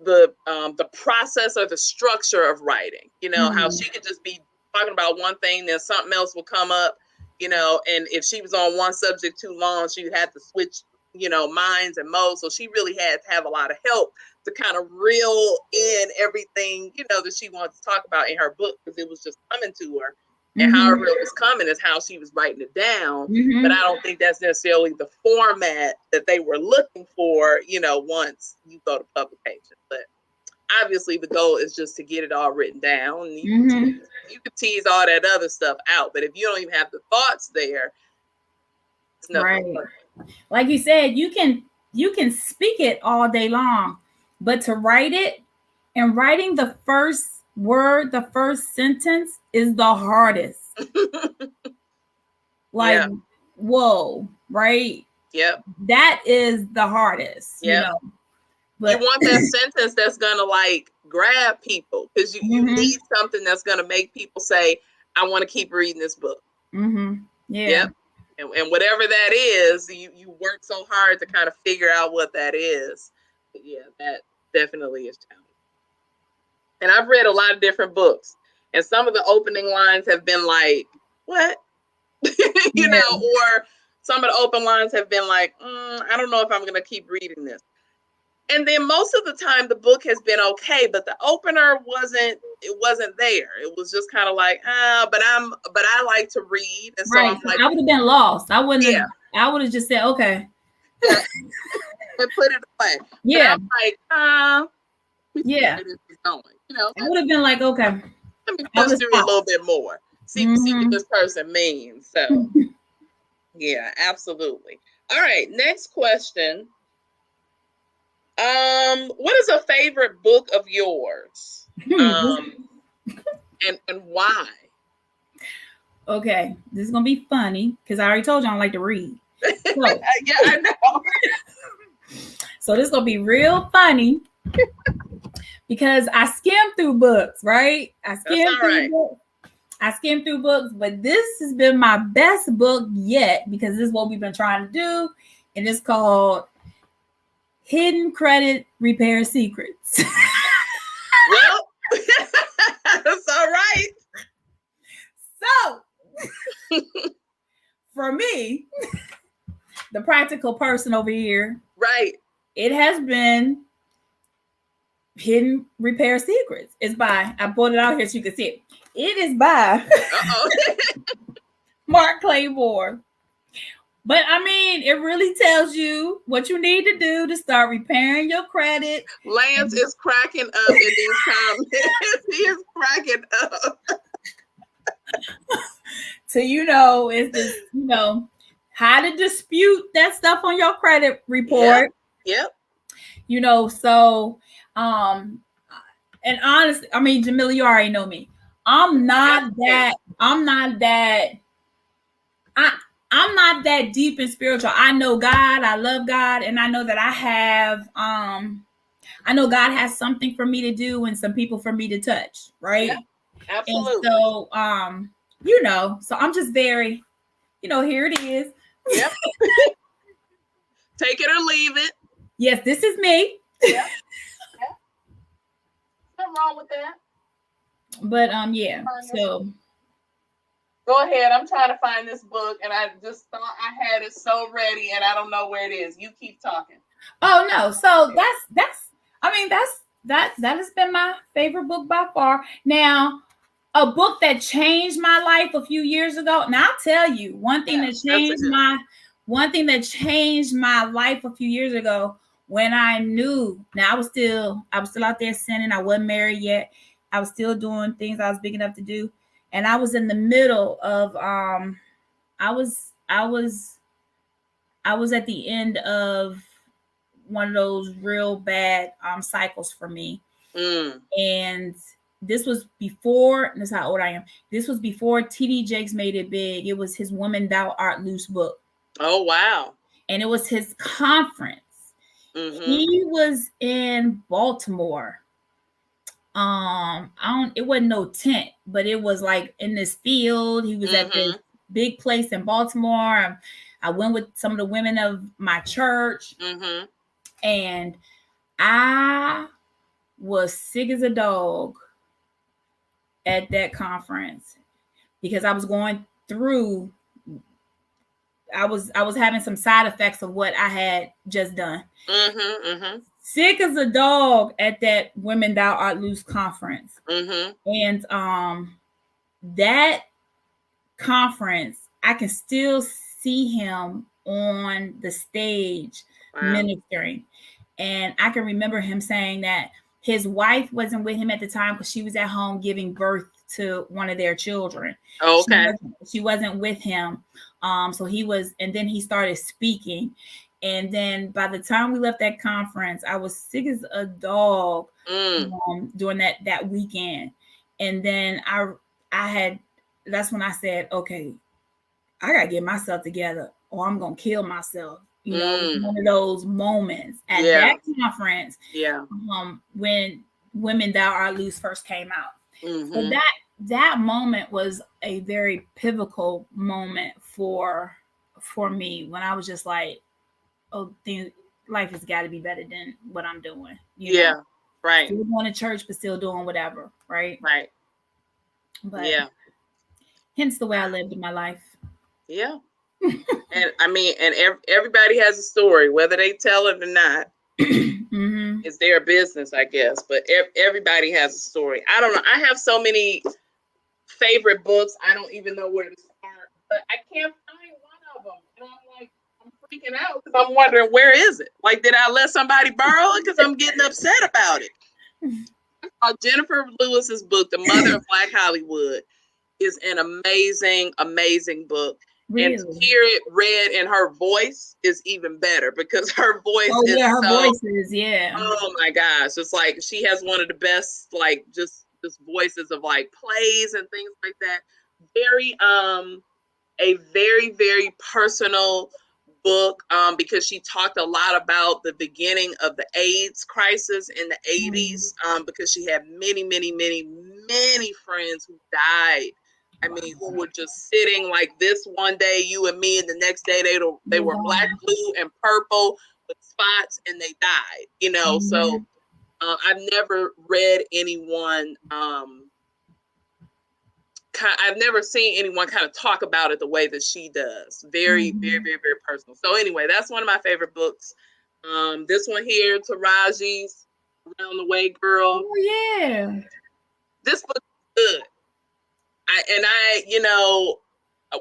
the process or the structure of writing. You know, how she could just be talking about one thing, then something else will come up, you know, and if she was on one subject too long, she had to switch, you know, minds and modes. So she really had to have a lot of help to kind of reel in everything, you know, that she wanted to talk about in her book, because it was just coming to her. And however it was coming is how she was writing it down. But I don't think that's necessarily the format that they were looking for, you know, once you go to publication. But obviously the goal is just to get it all written down. You can tease all that other stuff out, but if you don't even have the thoughts there, it's nothing. Right. Like you said, you can speak it all day long, but to write it, and writing the first word, the first sentence is the hardest. Like, whoa, right? Yep. That is the hardest, you know. But you want that sentence that's gonna like grab people, because you need something that's gonna make people say, I want to keep reading this book. Yeah. Yep. And whatever that is, you work so hard to kind of figure out what that is. But yeah, that definitely is challenging. And I've read a lot of different books, and some of the opening lines have been like, what? you know, or some of the open lines have been like, I don't know if I'm going to keep reading this. And then most of the time the book has been okay, but the opener wasn't there. It was just kind of like, but I like to read. And so I'm like, I would have been lost. I wouldn't have, I would have just said, okay. And put it away. Yeah. But I'm like, yeah. Going. You know, I would have been like, okay. Let me push through a little bit more. See what this person means. So yeah, absolutely. All right, next question. What is a favorite book of yours? And why? Okay, this is gonna be funny because I already told you I don't like to read. So, Yeah, I know. so this is gonna be real funny because I skim through books, right? That's all right. I skimmed through books, but this has been my best book yet because this is what we've been trying to do, and it's called Hidden Credit Repair Secrets. Well, that's all right. So, for me, the practical person over here, right? It has been Hidden Repair Secrets. It's by, I pulled it out here so you can see it. It is by Mark Claiborne. But I mean, it really tells you what you need to do to start repairing your credit. Lance is cracking up in these comments. He is cracking up. So, it's just, how to dispute that stuff on your credit report. Yep. So, and honestly, I mean, Jamila, you already know me. I'm not that deep in spiritual. I know God, I love God, and I know that I know God has something for me to do and some people for me to touch, right? Yeah, absolutely. And so, so I'm just very, here it is. Yep. Take it or leave it. Yes, this is me. Yeah. Nothing wrong with that. But yeah. So go ahead. I'm trying to find this book, and I just thought I had it so ready, and I don't know where it is. You keep talking. Oh no. So that has been my favorite book by far. Now, a book that changed my life a few years ago. Now I'll tell you one thing that changed my life a few years ago when I knew. Now I was still out there sinning. I wasn't married yet. I was still doing things I was big enough to do. And I was in the middle of I was at the end of one of those real bad cycles for me. And this was before, this is how old I am. This was before TD Jakes made it big. It was his Woman Thou Art Loose book. Oh, wow. And it was his conference. He was in Baltimore. It wasn't no tent, but it was like in this field. He was at this big place in Baltimore. I went with some of the women of my church, and I was sick as a dog at that conference because I was going through. I was having some side effects of what I had just done. Sick as a dog at that Women Thou Art Loose conference. And that conference, I can still see him on the stage ministering. And I can remember him saying that his wife wasn't with him at the time because she was at home giving birth to one of their children. Okay. She wasn't with him. So he was, and then he started speaking. And then by the time we left that conference, I was sick as a dog during that weekend. And then that's when I said, okay, I got to get myself together or I'm going to kill myself. One of those moments at that conference when Women Thou Art Loose first came out. So that moment was a very pivotal moment for me when I was just like, oh, life has got to be better than what I'm doing. Right. Still going to church, but still doing whatever, right? Right. But hence the way I lived in my life. Yeah. And I mean, and everybody has a story, whether they tell it or not. It's their business, I guess. But everybody has a story. I don't know. I have so many favorite books. I don't even know where to start. But I can't find one of them. And I'm like, I'm freaking out because I'm wondering, where is it? Like, did I let somebody borrow it? Because I'm getting upset about it. Jennifer Lewis's book, The Mother of Black Hollywood, is an amazing, amazing book. Really? And to hear it read in her voice is even better because her voice is oh my gosh. It's like she has one of the best, like just voices of like plays and things like that. very a very, very personal book, because she talked a lot about the beginning of the AIDS crisis in the 80s, because she had many, many, many, many friends who died. I mean, who were just sitting like this one day, you and me, and the next day they were black, blue, and purple with spots, and they died. You know, so I've never read anyone. I've never seen anyone kind of talk about it the way that she does. Very, very, very, very personal. So anyway, that's one of my favorite books. This one here, Taraji's Around the Way Girl. Oh yeah. This book is good.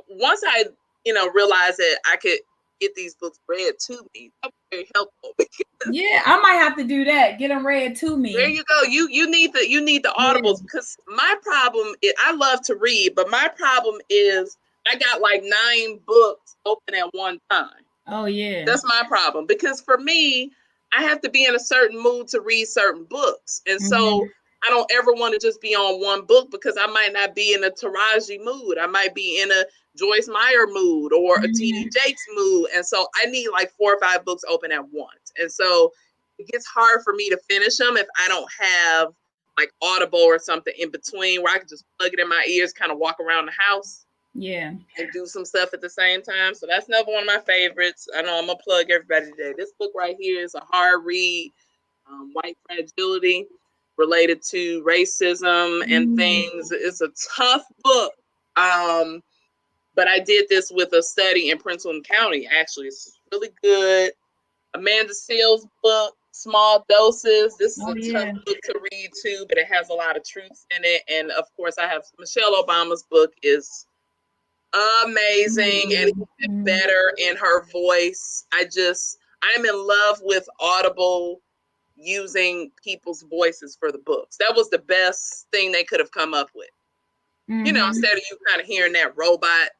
Once I, realized that I could get these books read to me, that was very helpful. Yeah, I might have to do that. Get them read to me. There you go. You need the audibles, because my problem is I love to read, but my problem is I got like 9 books open at one time. Oh yeah. That's my problem, because for me, I have to be in a certain mood to read certain books. And so I don't ever want to just be on one book, because I might not be in a Taraji mood. I might be in a Joyce Meyer mood or a T.D. Jakes mood. And so I need like 4 or 5 books open at once. And so it gets hard for me to finish them if I don't have like Audible or something in between where I can just plug it in my ears, kind of walk around the house. Yeah. And do some stuff at the same time. So that's another one of my favorites. I know I'm going to plug everybody today. This book right here is a hard read, White Fragility, related to racism and things. It's a tough book. But I did this with a study in Prince William County, actually. It's really good. Amanda Seales' book, Small Doses. This is a tough book to read too, but it has a lot of truths in it. And of course, I have Michelle Obama's book is amazing and better in her voice. I'm in love with Audible using people's voices for the books. That was the best thing they could have come up with. Instead of you kind of hearing that robot,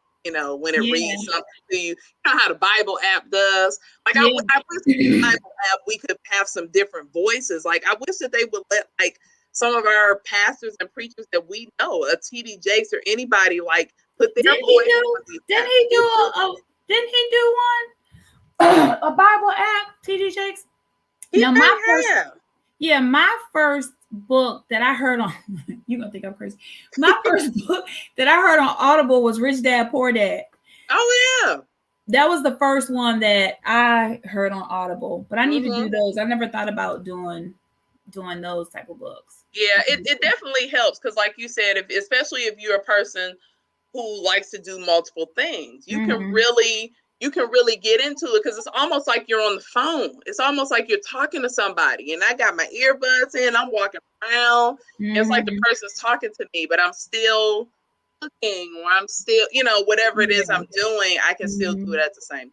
when it reads something to you. You know how the Bible app does. Like I wish the Bible app we could have some different voices. Like I wish that they would let like some of our pastors and preachers that we know, a T.D. Jakes or anybody, like put their voice. Didn't he do one? A Bible app, T.D. Jakes? My first book that I heard on you're gonna think I'm crazy. My first book that I heard on Audible was Rich Dad Poor Dad. Oh yeah. That was the first one that I heard on Audible, but I need to do those. I never thought about doing those type of books. Yeah, it definitely helps because, like you said, especially if you're a person who likes to do multiple things, you can really get into it because it's almost like you're on the phone. It's almost like you're talking to somebody, and I got my earbuds in. I'm walking around. It's like the person's talking to me, but I'm still cooking, or I'm still, whatever it is I'm doing, I can still do it at the same time.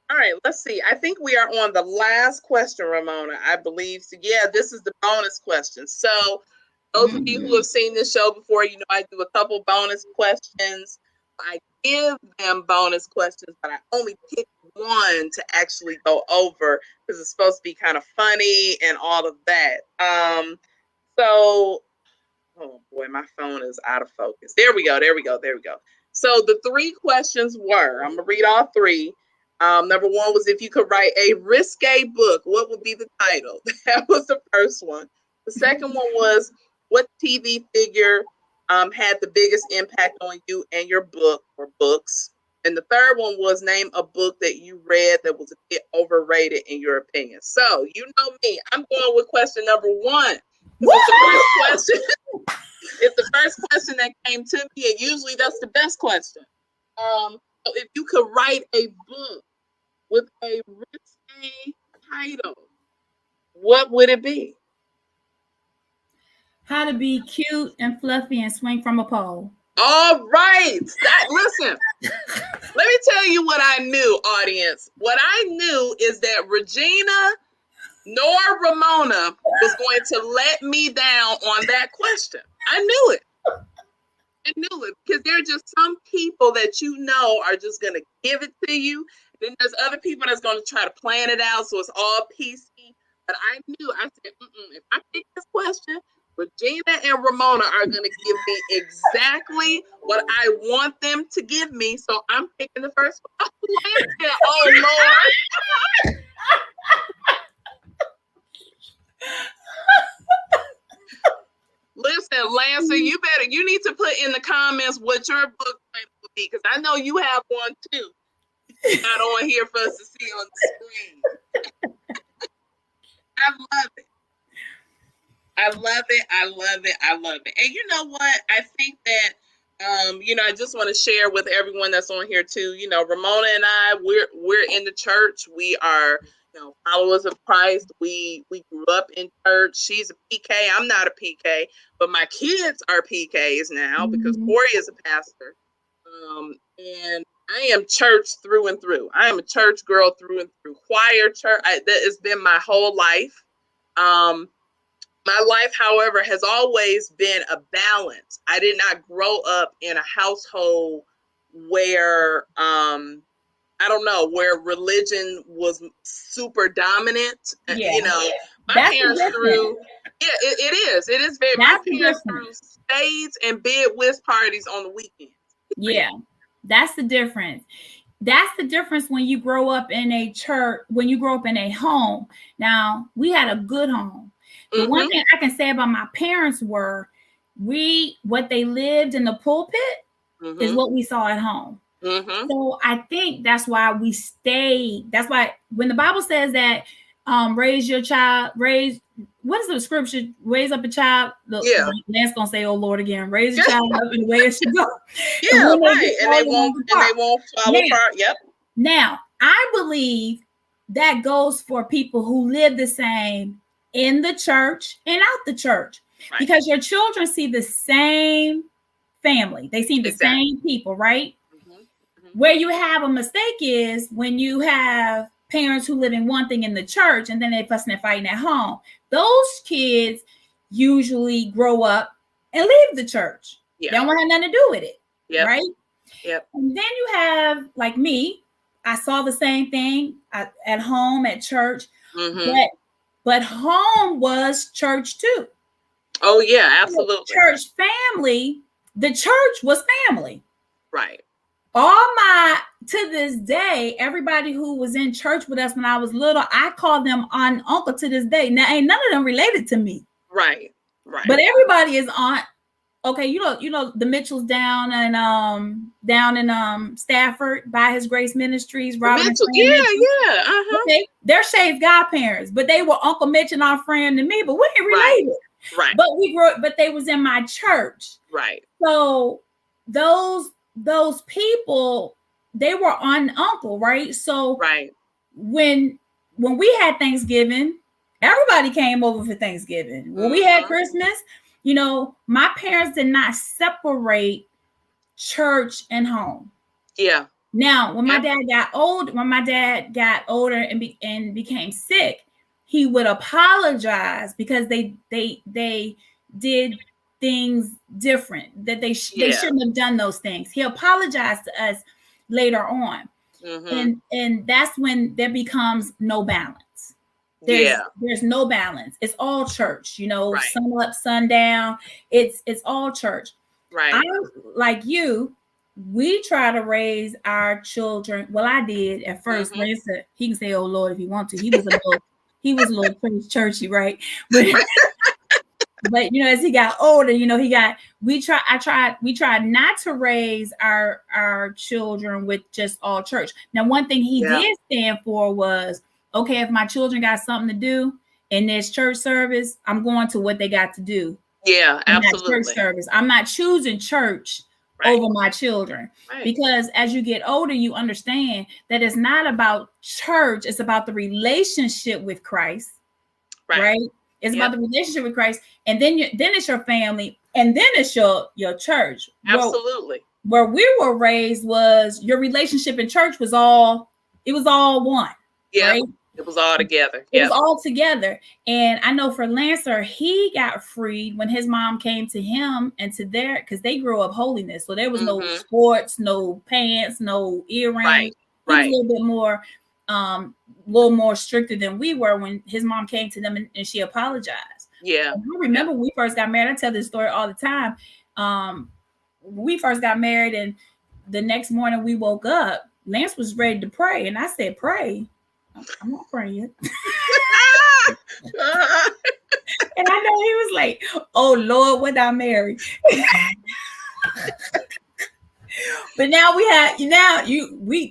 All right, let's see. I think we are on the last question, Ramona, I believe. So yeah, this is the bonus question. So those of you who have seen this show before, I do a couple bonus questions. I give them bonus questions, but I only pick one to actually go over because it's supposed to be kind of funny and all of that. Oh boy, my phone is out of focus. There we go. So the 3 questions were, I'm gonna read all 3. Number 1 was, if you could write a risque book, what would be the title? That was the first one. The second one was, what TV figure had the biggest impact on you and your book or books? And the third one was, name a book that you read that was a bit overrated in your opinion. So you know me, I'm going with question number 1. It's the first question that came to me, and usually that's the best question. So if you could write a book with a risque title, what would it be? How to be cute and fluffy and swing from a pole. All right. Listen, let me tell you what I knew, audience. What I knew is that Regina nor Ramona was going to let me down on that question. I knew it. Because there are just some people that are just going to give it to you. Then there's other people that's going to try to plan it out so it's all PC. But I knew, I said, if I pick this question, Regina and Ramona are going to give me exactly what I want them to give me. So I'm picking the first one. Oh, Lord. Listen, Lancer, you need to put in the comments what your book plan will be, because I know you have one too. Not on here for us to see on the screen. I love it. I love it. I love it. I love it. And you know what? I think that I just want to share with everyone that's on here too. Ramona and I, we're in the church. We are, followers of Christ. We grew up in church. She's a PK. I'm not a PK, but my kids are PKs now because Corey is a pastor. And I am church through and through. I am a church girl through and through. Choir, church. That has been my whole life. My life, however, has always been a balance. I did not grow up in a household where, where religion was super dominant. Yeah. My parents threw, it is very, my parents threw spades and bid whist parties on the weekends. Yeah, that's the difference. That's the difference when you grow up in a church, when you grow up in a home. Now, we had a good home. The one thing I can say about my parents were what they lived in the pulpit is what we saw at home. So I think that's why we stayed. That's why when the Bible says that what is the scripture? Raise up a child. Lance gonna say, "Oh Lord," again. Raise a child up in the way it should go. Yeah, right. And they won't follow apart. Yep. Now, I believe that goes for people who live the same in the church and out the church, because your children see the same family. They see the same people, right? Where you have a mistake is when you have parents who live in one thing in the church and then they fussing and fighting at home. Those kids usually grow up and leave the church. They don't want to have nothing to do with it, right? Yep. And then you have, like me, I saw the same thing at home, at church, but home was church too. Oh yeah, absolutely. Church family, the church was family. Right. To this day, everybody who was in church with us when I was little, I call them aunt, uncle to this day. Now, ain't none of them related to me. Right. But everybody is aunt. Okay, you know the Mitchells down in Stafford by His Grace Ministries. Robin Mitchell, yeah. Okay, they're Shay's godparents, but they were Uncle Mitch and our friend and me, but we ain't related. Right. But they was in my church. Right. So those people, they were aunt and uncle, right? So when we had Thanksgiving, everybody came over for Thanksgiving. When we had Christmas, my parents did not separate church and home. Yeah. Now, when my dad got older and became sick, he would apologize because they did things different, that they shouldn't have done those things. He apologized to us later on. And that's when there becomes no balance. There's no balance. It's all church, sun up, sundown. It's all church. Right. I, like you, we try to raise our children. Well, I did at first. He can say, "Oh Lord," if he wants to. He was a little pretty churchy, right? But as he got older, we tried not to raise our children with just all church. Now, one thing he did stand for was, okay, if my children got something to do in this church service, I'm going to what they got to do. Yeah, absolutely. Church service. I'm not choosing church over my children, because as you get older, you understand that it's not about church. It's about the relationship with Christ, right? It's about the relationship with Christ, and then it's your family, and then it's your church. Absolutely. Where we were raised was your relationship in church was all one. Yeah. Right? It was all together. It was all together. And I know for Lancer, he got freed when his mom came to him and to because they grew up holiness. So there was no sports, no pants, no earrings. Right. He was a little more stricter than we were when his mom came to them and she apologized. Yeah. I remember when we first got married. I tell this story all the time. We first got married, and the next morning we woke up. Lance was ready to pray, and I said, "Pray." I'm not praying. And I know he was like, "Oh Lord, what I married." But now we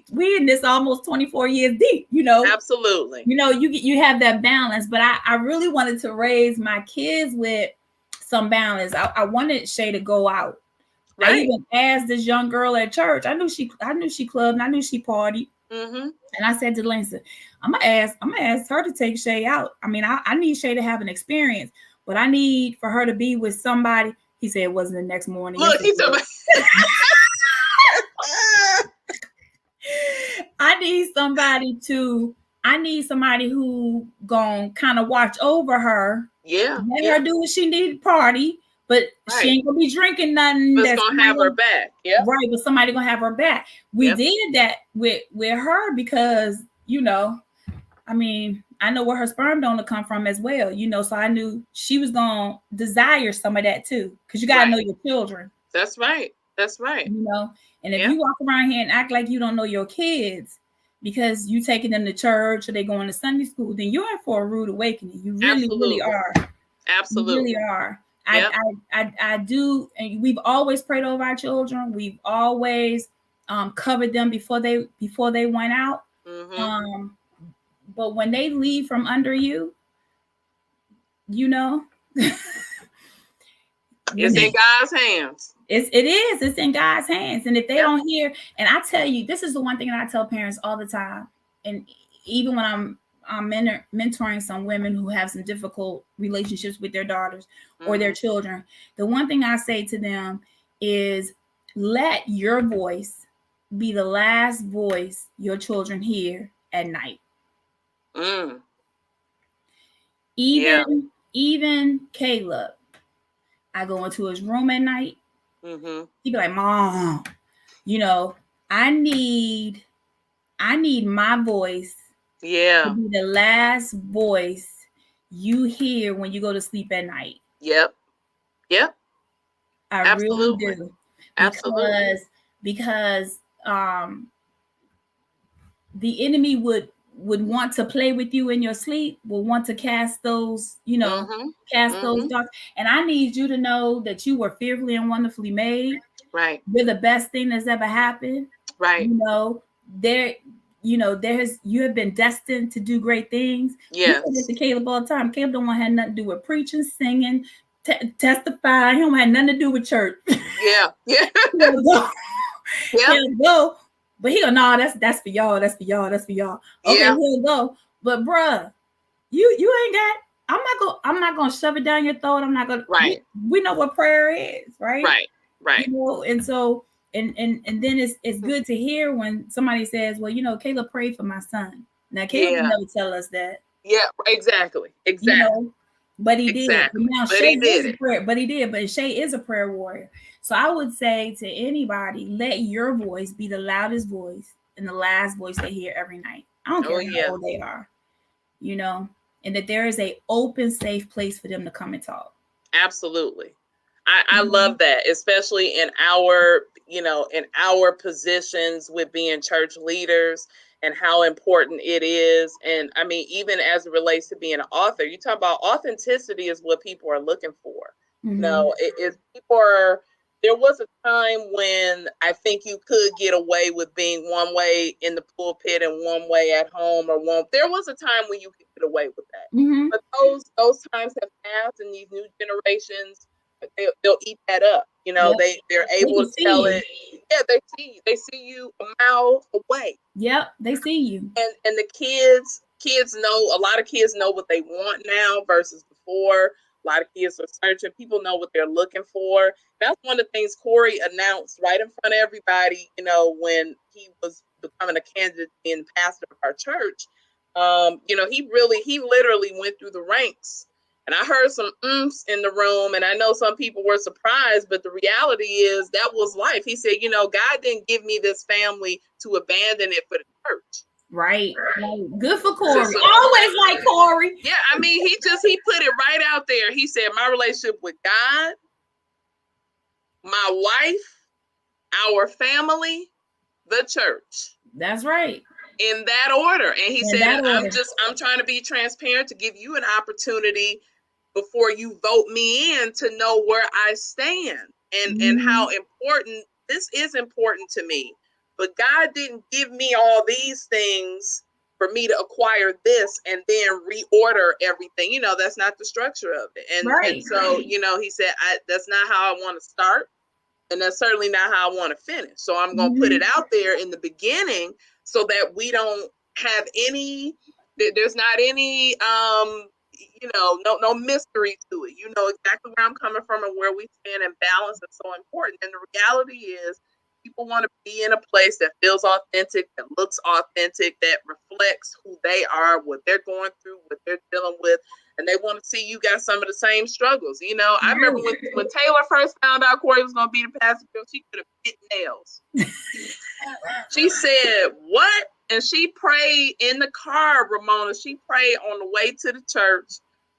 in this almost 24 years deep, you know. Absolutely. You know, you have that balance. But I really wanted to raise my kids with some balance. I wanted Shay to go out. Right. I even asked this young girl at church. I knew she clubbed and I knew she partied. Mm-hmm. And I said to Lance, I'm gonna ask her to take Shay out. I mean, I need Shay to have an experience, but I need for her to be with somebody. He said it wasn't the next morning. Look, he's talking I need somebody who gonna kind of watch over her. Yeah. Let her do what she need to party, but she ain't gonna be drinking nothing. But that's gonna have her back. Yeah. Right, but somebody gonna have her back. We did that with her because, you know, I mean, I know where her sperm donor come from as well, you know, so I knew she was gonna desire some of that too, because you gotta know your children. That's right. That's right. You know, and if you walk around here and act like you don't know your kids because you taking them to church or they going to Sunday school, then you're in for a rude awakening. You really are. Absolutely. You really are. I do, and we've always prayed over our children. We've always covered them before they went out. Mm-hmm. But when they leave from under you, you know, it's in God's hands. It's in God's hands. And if they don't hear, and I tell you, this is the one thing that I tell parents all the time. And even when I'm mentoring some women who have some difficult relationships with their daughters or their children, the one thing I say to them is let your voice be the last voice your children hear at night. Even Caleb, I go into his room at night. Mm-hmm. He'd be like, "Mom, you know, I need my voice to be the last voice you hear when you go to sleep at night." Yep. I really do. Because the enemy would want to play with you in your sleep, will want to cast those, you know, those dark. And I need you to know that you were fearfully and wonderfully made. Right. You're the best thing that's ever happened. Right. You know, you have been destined to do great things. Yeah. You say to Caleb all the time, Caleb don't want to have nothing to do with preaching, singing, testifying. He don't have nothing to do with church. Yeah. He'll go. But he'll that's for y'all. That's for y'all. That's for y'all. Okay, he'll go. But bruh, you ain't got. I'm not gonna shove it down your throat. I'm not gonna. Right. We know what prayer is, right? Right. You know, and so and then it's good to hear when somebody says, "Well, you know, Caleb prayed for my son." Now Caleb never tell us that. Yeah, exactly. You know, but he did. Now but Shay he did is a prayer, but he did. But Shay is a prayer warrior. So I would say to anybody, let your voice be the loudest voice and the last voice they hear every night. I don't care how old they are, you know, and that there is a open, safe place for them to come and talk. Absolutely. I love that, especially in our positions with being church leaders and how important it is. And I mean, even as it relates to being an author, you talk about authenticity is what people are looking for. You know, if people are, there was a time when I think you could get away with being one way in the pulpit and one way at home, there was a time when you could get away with that. But those times have passed, and these new generations, they'll eat that up. You know, they're able to tell it. Yeah, they see you a mile away. Yep, they see you. And the kids know, a lot of kids know what they want now versus before. A lot of kids are searching. People know what they're looking for. That's one of the things Corey announced right in front of everybody, you know, when he was becoming a candidate and pastor of our church. You know, he literally went through the ranks. And I heard some oomph in the room, and I know some people were surprised, but the reality is that was life. He said, you know, God didn't give me this family to abandon it for the church. Right. Good for Corey. Always like Corey. Yeah, I mean, he put it right out there. He said, my relationship with God, my wife, our family, the church. That's right. In that order. And he said, I'm trying to be transparent to give you an opportunity before you vote me in to know where I stand and how important this is important to me. But God didn't give me all these things for me to acquire this and then reorder everything. You know, that's not the structure of it. And so, you know, he said, that's not how I want to start. And that's certainly not how I want to finish. So I'm going to put it out there in the beginning so that we don't have any, there's not any, you know, no mystery to it. You know exactly where I'm coming from and where we stand, and balance is so important. And the reality is people want to be in a place that feels authentic, that looks authentic, that reflects who they are, what they're going through, what they're dealing with. And they want to see you got some of the same struggles. You know, I remember when Taylor first found out Corey was going to be the pastor, she could have bit nails. She said, what? And she prayed in the car, Ramona. She prayed on the way to the church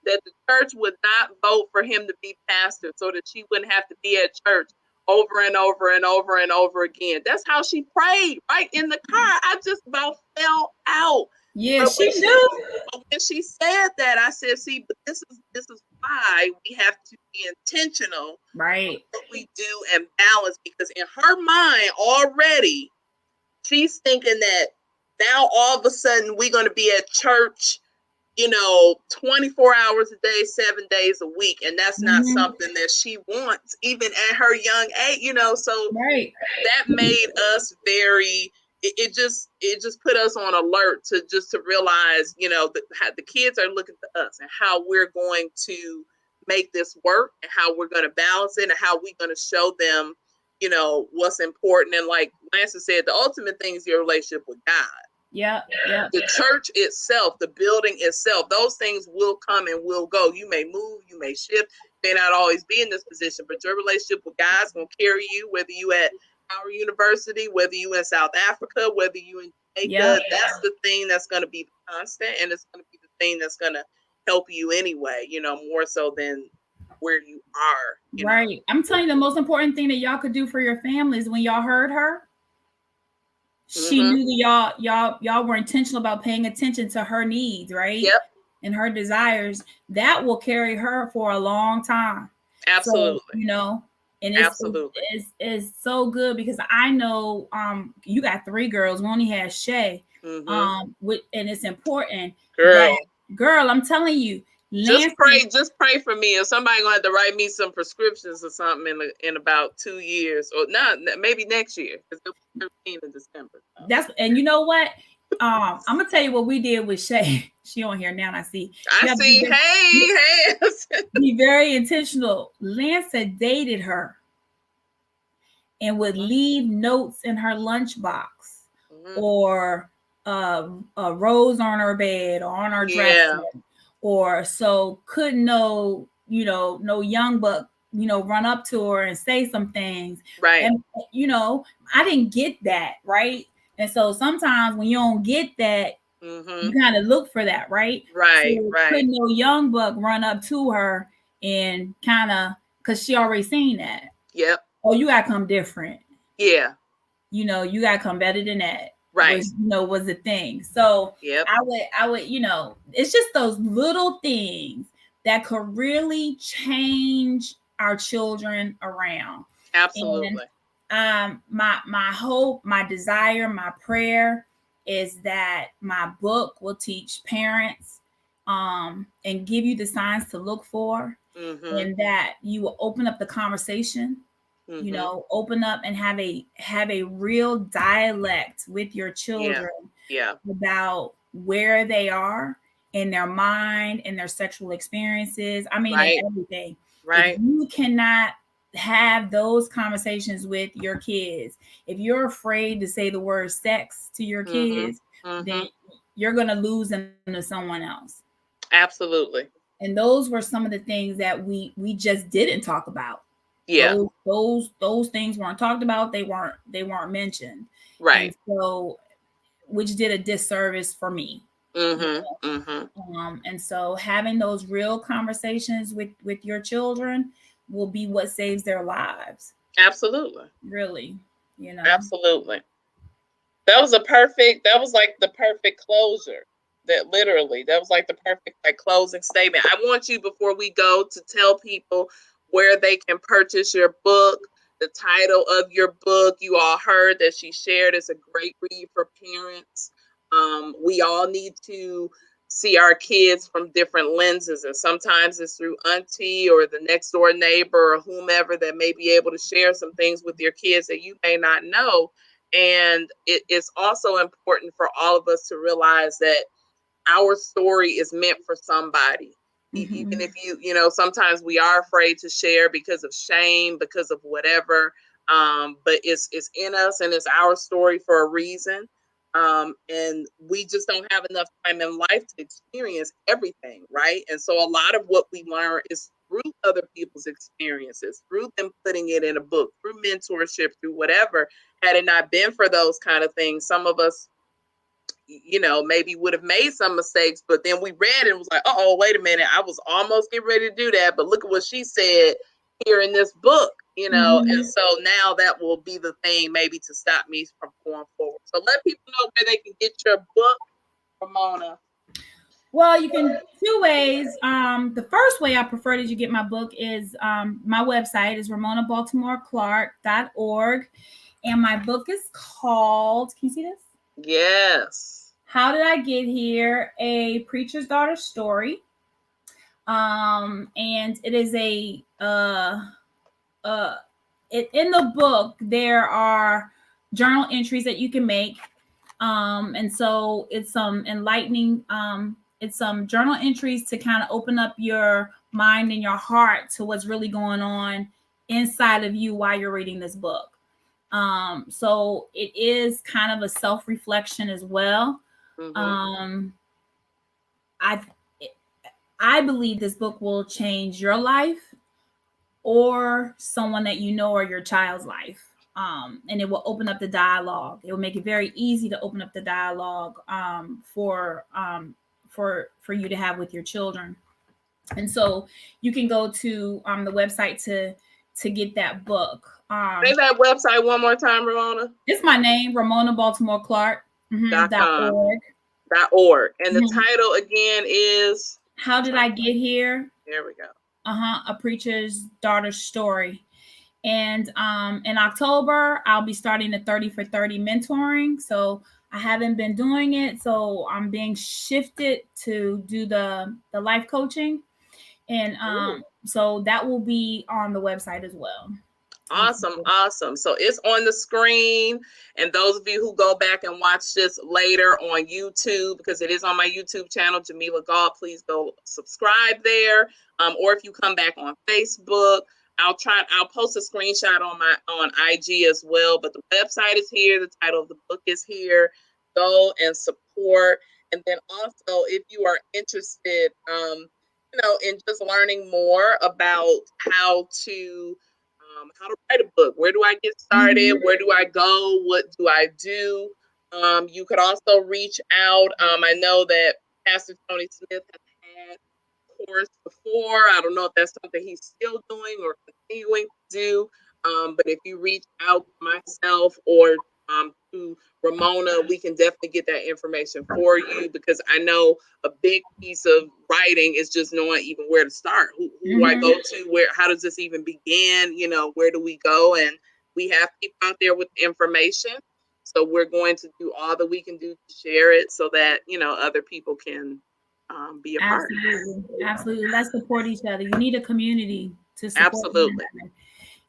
that the church would not vote for him to be pastor so that she wouldn't have to be at church over and over and over and over again. That's how she prayed, right in the car. I just about fell out. Yeah, she knew. But when she said that, I said, see, but this is why we have to be intentional, right? What we do and balance, because in her mind already, she's thinking that now all of a sudden we're going to be at church, you know, 24 hours a day, 7 days a week. And that's not something that she wants, even at her young age, you know, so that made us very, it just put us on alert to realize, you know, how the kids are looking to us and how we're going to make this work and how we're going to balance it and how we're going to show them, you know, what's important. And like Lance said, the ultimate thing is your relationship with God. Yeah. The church itself, the building itself, those things will come and will go. You may move, you may shift, may not always be in this position, but your relationship with God's going to carry you, whether you at our university, whether you in South Africa, whether you in Jamaica. That's the thing that's going to be the constant, and it's going to be the thing that's going to help you anyway, you know, more so than where you are. You know? I'm telling you, the most important thing that y'all could do for your family is when y'all heard her, she knew that y'all were intentional about paying attention to her needs, right? Yep. And her desires. That will carry her for a long time. Absolutely. So, you know, and it's so good because I know you got 3 girls. We only had Shay. And it's important. Girl, I'm telling you. Just pray for me. If somebody gonna have to write me some prescriptions or something in about 2 years, or not, maybe next year, because it'll be 13 in December. And you know what? I'm gonna tell you what we did with Shay. She on here now, and I see. Hey. Be very intentional. Lance had dated her and would leave notes in her lunchbox or a rose on her bed or on her dresser. Or so couldn't no young buck, you know, run up to her and say some things. Right. And, you know, I didn't get that. Right. And so sometimes when you don't get that, you kind of look for that. Right. Right. So couldn't no young buck run up to her and kind of, because she already seen that. Yep. Oh, you got to come different. Yeah. You know, you got to come better than that. Right. Was the thing. So I would, you know, it's just those little things that could really change our children around. Absolutely. And, my hope, my desire, my prayer is that my book will teach parents and give you the signs to look for, and that you will open up the conversation. You know, open up and have a real dialect with your children about where they are in their mind and their sexual experiences. I mean, everything. Right. If you cannot have those conversations with your kids, if you're afraid to say the word sex to your kids, then you're going to lose them to someone else. Absolutely. And those were some of the things that we just didn't talk about. Yeah. Those things weren't talked about. They weren't mentioned. Right. And so, which did a disservice for me. And so having those real conversations with your children will be what saves their lives. Absolutely. Really, Absolutely. That was like the perfect closure. That was like the perfect like closing statement. I want you, before we go, to tell people where they can purchase your book, the title of your book. You all heard that she shared it's a great read for parents. We all need to see our kids from different lenses, and sometimes it's through auntie or the next door neighbor or whomever that may be able to share some things with your kids that you may not know. And it is also important for all of us to realize that our story is meant for somebody. Even if sometimes we are afraid to share because of shame, because of whatever. But it's in us, and it's our story for a reason. And we just don't have enough time in life to experience everything, right? And so a lot of what we learn is through other people's experiences, through them putting it in a book, through mentorship, through whatever. Had it not been for those kind of things, some of us, maybe would have made some mistakes, but then we read and was like, oh, wait a minute, I was almost getting ready to do that, but look at what she said here in this book, and so now that will be the thing maybe to stop me from going forward. So let people know where they can get your book, Ramona. Well, you can 2 ways. The first way I prefer that you get my book is my website is ramonabaltimoreclark.org. And my book is called, can you see this? Yes. How Did I Get Here? A Preacher's Daughter Story. And it is in the book, there are journal entries that you can make. And so it's some enlightening, it's some journal entries to kind of open up your mind and your heart to what's really going on inside of you while you're reading this book. So it is kind of a self-reflection as well. I believe this book will change your life or someone that you know or your child's life. And it will open up the dialogue. It will make it very easy to open up the dialogue for you to have with your children. And so you can go to the website to get that book. Say that website one more time, Ramona. It's my name, RamonaBaltimoreClark.org. And the title again is How Did I Get Here? There we go. A Preacher's Daughter Story. And in October, I'll be starting the 30 for 30 mentoring. So I haven't been doing it. So I'm being shifted to do the life coaching. And so that will be on the website as well. Awesome. So it's on the screen. And those of you who go back and watch this later on YouTube, because it is on my YouTube channel, Jamila Gault, please go subscribe there. Or if you come back on Facebook, I'll post a screenshot on IG as well. But the website is here. The title of the book is here. Go and support. And then also, if you are interested, in just learning more about how to write a book. Where do I get started? Where do I go? What do I do? You could also reach out. I know that Pastor Tony Smith has had a course before. I don't know if that's something he's still doing or continuing to do. But if you reach out to myself or to Ramona, we can definitely get that information for you, because I know a big piece of writing is just knowing even where to start. Who do I go to? How does this even begin? Where do we go? And we have people out there with information. So we're going to do all that we can do to share it so that, other people can be a part. Absolutely. Let's support each other. You need a community to support. Absolutely.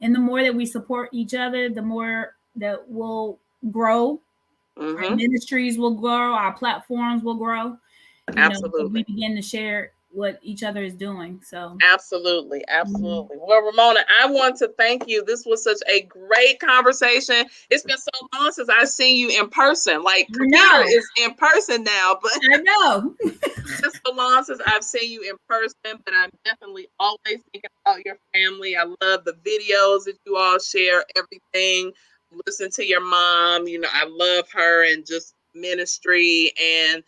And the more that we support each other, the more that we'll grow. Our ministries will grow. Our platforms will grow. Absolutely. We begin to share what each other is doing. So absolutely. Well, Ramona, I want to thank you. This was such a great conversation. It's been so long since I've seen you in person. Like, computer is in person now, but I know it's so long since I've seen you in person. But I'm definitely always thinking about your family. I love the videos that you all share, everything. Listen to your mom. I love her and just ministry. And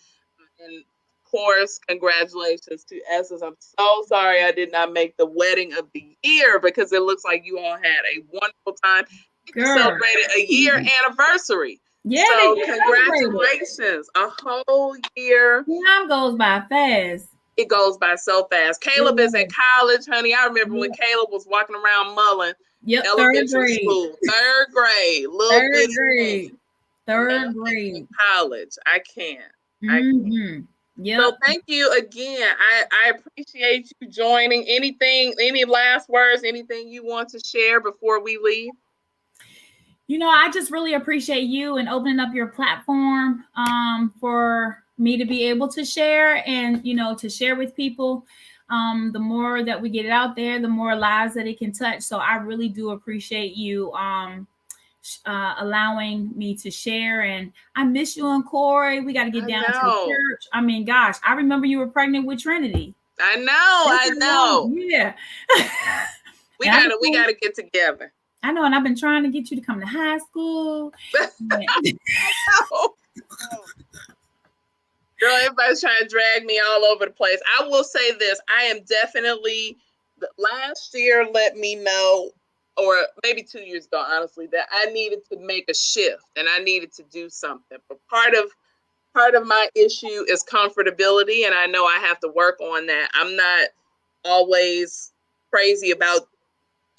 And of course, congratulations to Essence. I'm so sorry I did not make the wedding of the year because it looks like you all had a wonderful time. You celebrated a year anniversary. Yeah, so congratulations. A whole year. Time goes by fast. It goes by so fast. Caleb is in college, honey. I remember when Caleb was walking around Mullen, elementary school, third grade, third grade, college. I can't. Yep. So thank you again. I appreciate you joining. Any last words, anything you want to share before we leave? I just really appreciate you and opening up your platform for me to be able to share and, to share with people. The more that we get it out there, the more lives that it can touch. So I really do appreciate you allowing me to share. And I miss you and Corey. We got to get down to the church. I mean, gosh, I remember you were pregnant with Trinity. I know. Yeah. we gotta get together. I know, and I've been trying to get you to come to high school. Girl, everybody's trying to drag me all over the place. I will say this. I am definitely, last year let me know, or maybe 2 years ago, honestly, that I needed to make a shift and I needed to do something. But part of my issue is comfortability, and I know I have to work on that. I'm not always crazy about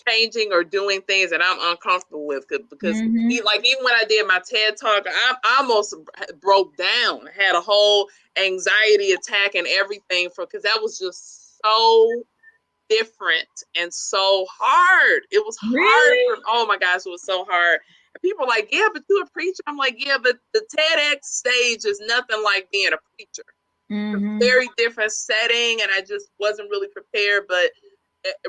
changing or doing things that I'm uncomfortable with because even when I did my TED Talk, I almost broke down, had a whole anxiety attack and everything because that was just so different and so hard. It was hard. Oh my gosh, it was so hard. And people are like, yeah, but you're a preacher. I'm like, yeah, but the TEDx stage is nothing like being a preacher. It's a very different setting, and I just wasn't really prepared. But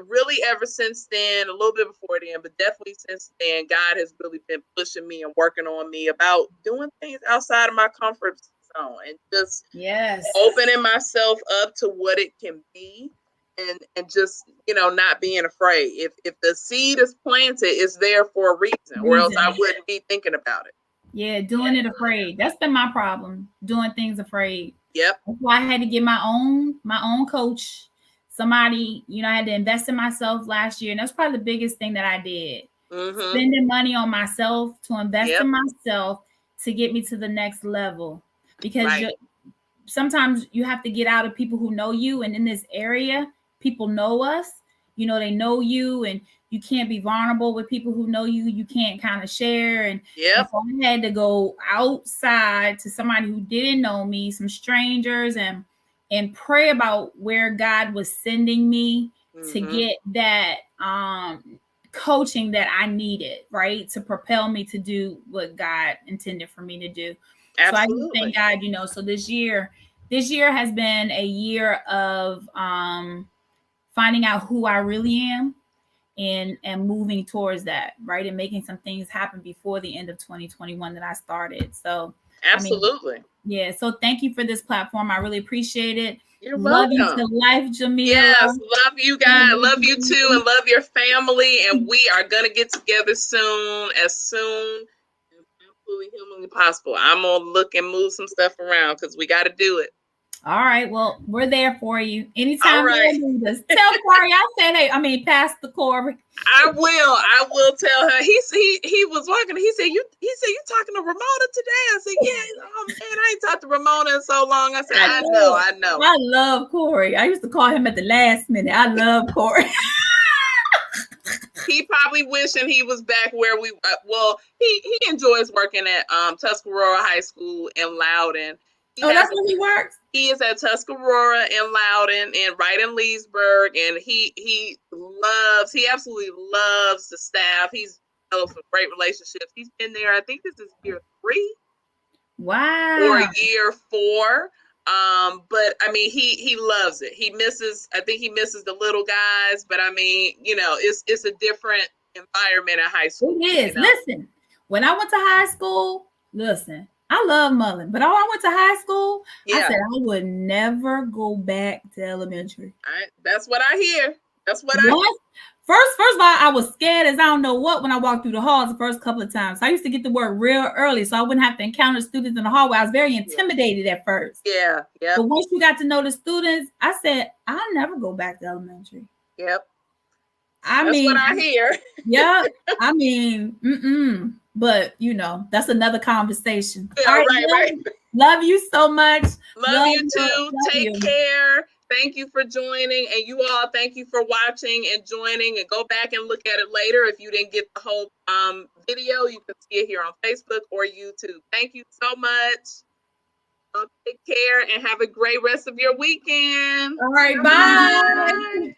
really ever since then, a little bit before then, but definitely since then, God has really been pushing me and working on me about doing things outside of my comfort zone and just opening myself up to what it can be and just, not being afraid. If the seed is planted, it's there for a reason, or else I wouldn't be thinking about it. Yeah, doing it afraid. That's been my problem, doing things afraid. Yep. That's why I had to get my own coach. Somebody, I had to invest in myself last year. And that's probably the biggest thing that I did. Spending money on myself to invest in myself to get me to the next level. Because sometimes you have to get out of people who know you. And in this area, people know us. They know you, and you can't be vulnerable with people who know you. You can't kind of share. And so I had to go outside to somebody who didn't know me, some strangers, and pray about where God was sending me to get that coaching that I needed, right? To propel me to do what God intended for me to do. Absolutely. So I thank God, so this year has been a year of finding out who I really am and moving towards that, right? And making some things happen before the end of 2021 that I started. So absolutely. So thank you for this platform. I really appreciate it. You're love welcome. You to life, Jamila. Yes, love you guys. Love you too, and love your family. And we are gonna get together as soon as absolutely humanly possible. I'm gonna look and move some stuff around because we got to do it. All right. Well, we're there for you. Anytime you need us. Tell Corey I said, Pastor Corey. I will tell her. He was working. He said, you talking to Ramona today? I said, yeah. Oh man, I ain't talked to Ramona in so long. I said, I know. I love Corey. I used to call him at the last minute. I love Corey. He probably wishing he was back where we. He enjoys working at Tuscarora High School in Loudon. That's where he works. He is at Tuscarora in Loudon and right in Leesburg, and he absolutely loves the staff. He's developed some great relationships. He's been there. I think this is year 3. Wow. Or year 4. But he loves it. I think he misses the little guys, but it's a different environment at high school. It is. Listen, when I went to high school, I love Mullen, but I went to high school. I said I would never go back to elementary. That's what I hear. That's what I hear. First of all, I was scared as I don't know what when I walked through the halls the first couple of times. I used to get to work real early, so I wouldn't have to encounter students in the hallway. I was very intimidated at first. Yeah, yeah. But once you got to know the students, I said, I'll never go back to elementary. Yep. That's what I hear. Yeah. I mean, but you know, that's another conversation. Yeah, all right, right. Love you so much. Love you too. Take care. Thank you for joining. And you all, thank you for watching and joining. And go back and look at it later. If you didn't get the whole video, you can see it here on Facebook or YouTube. Thank you so much. Take care and have a great rest of your weekend. All right, bye.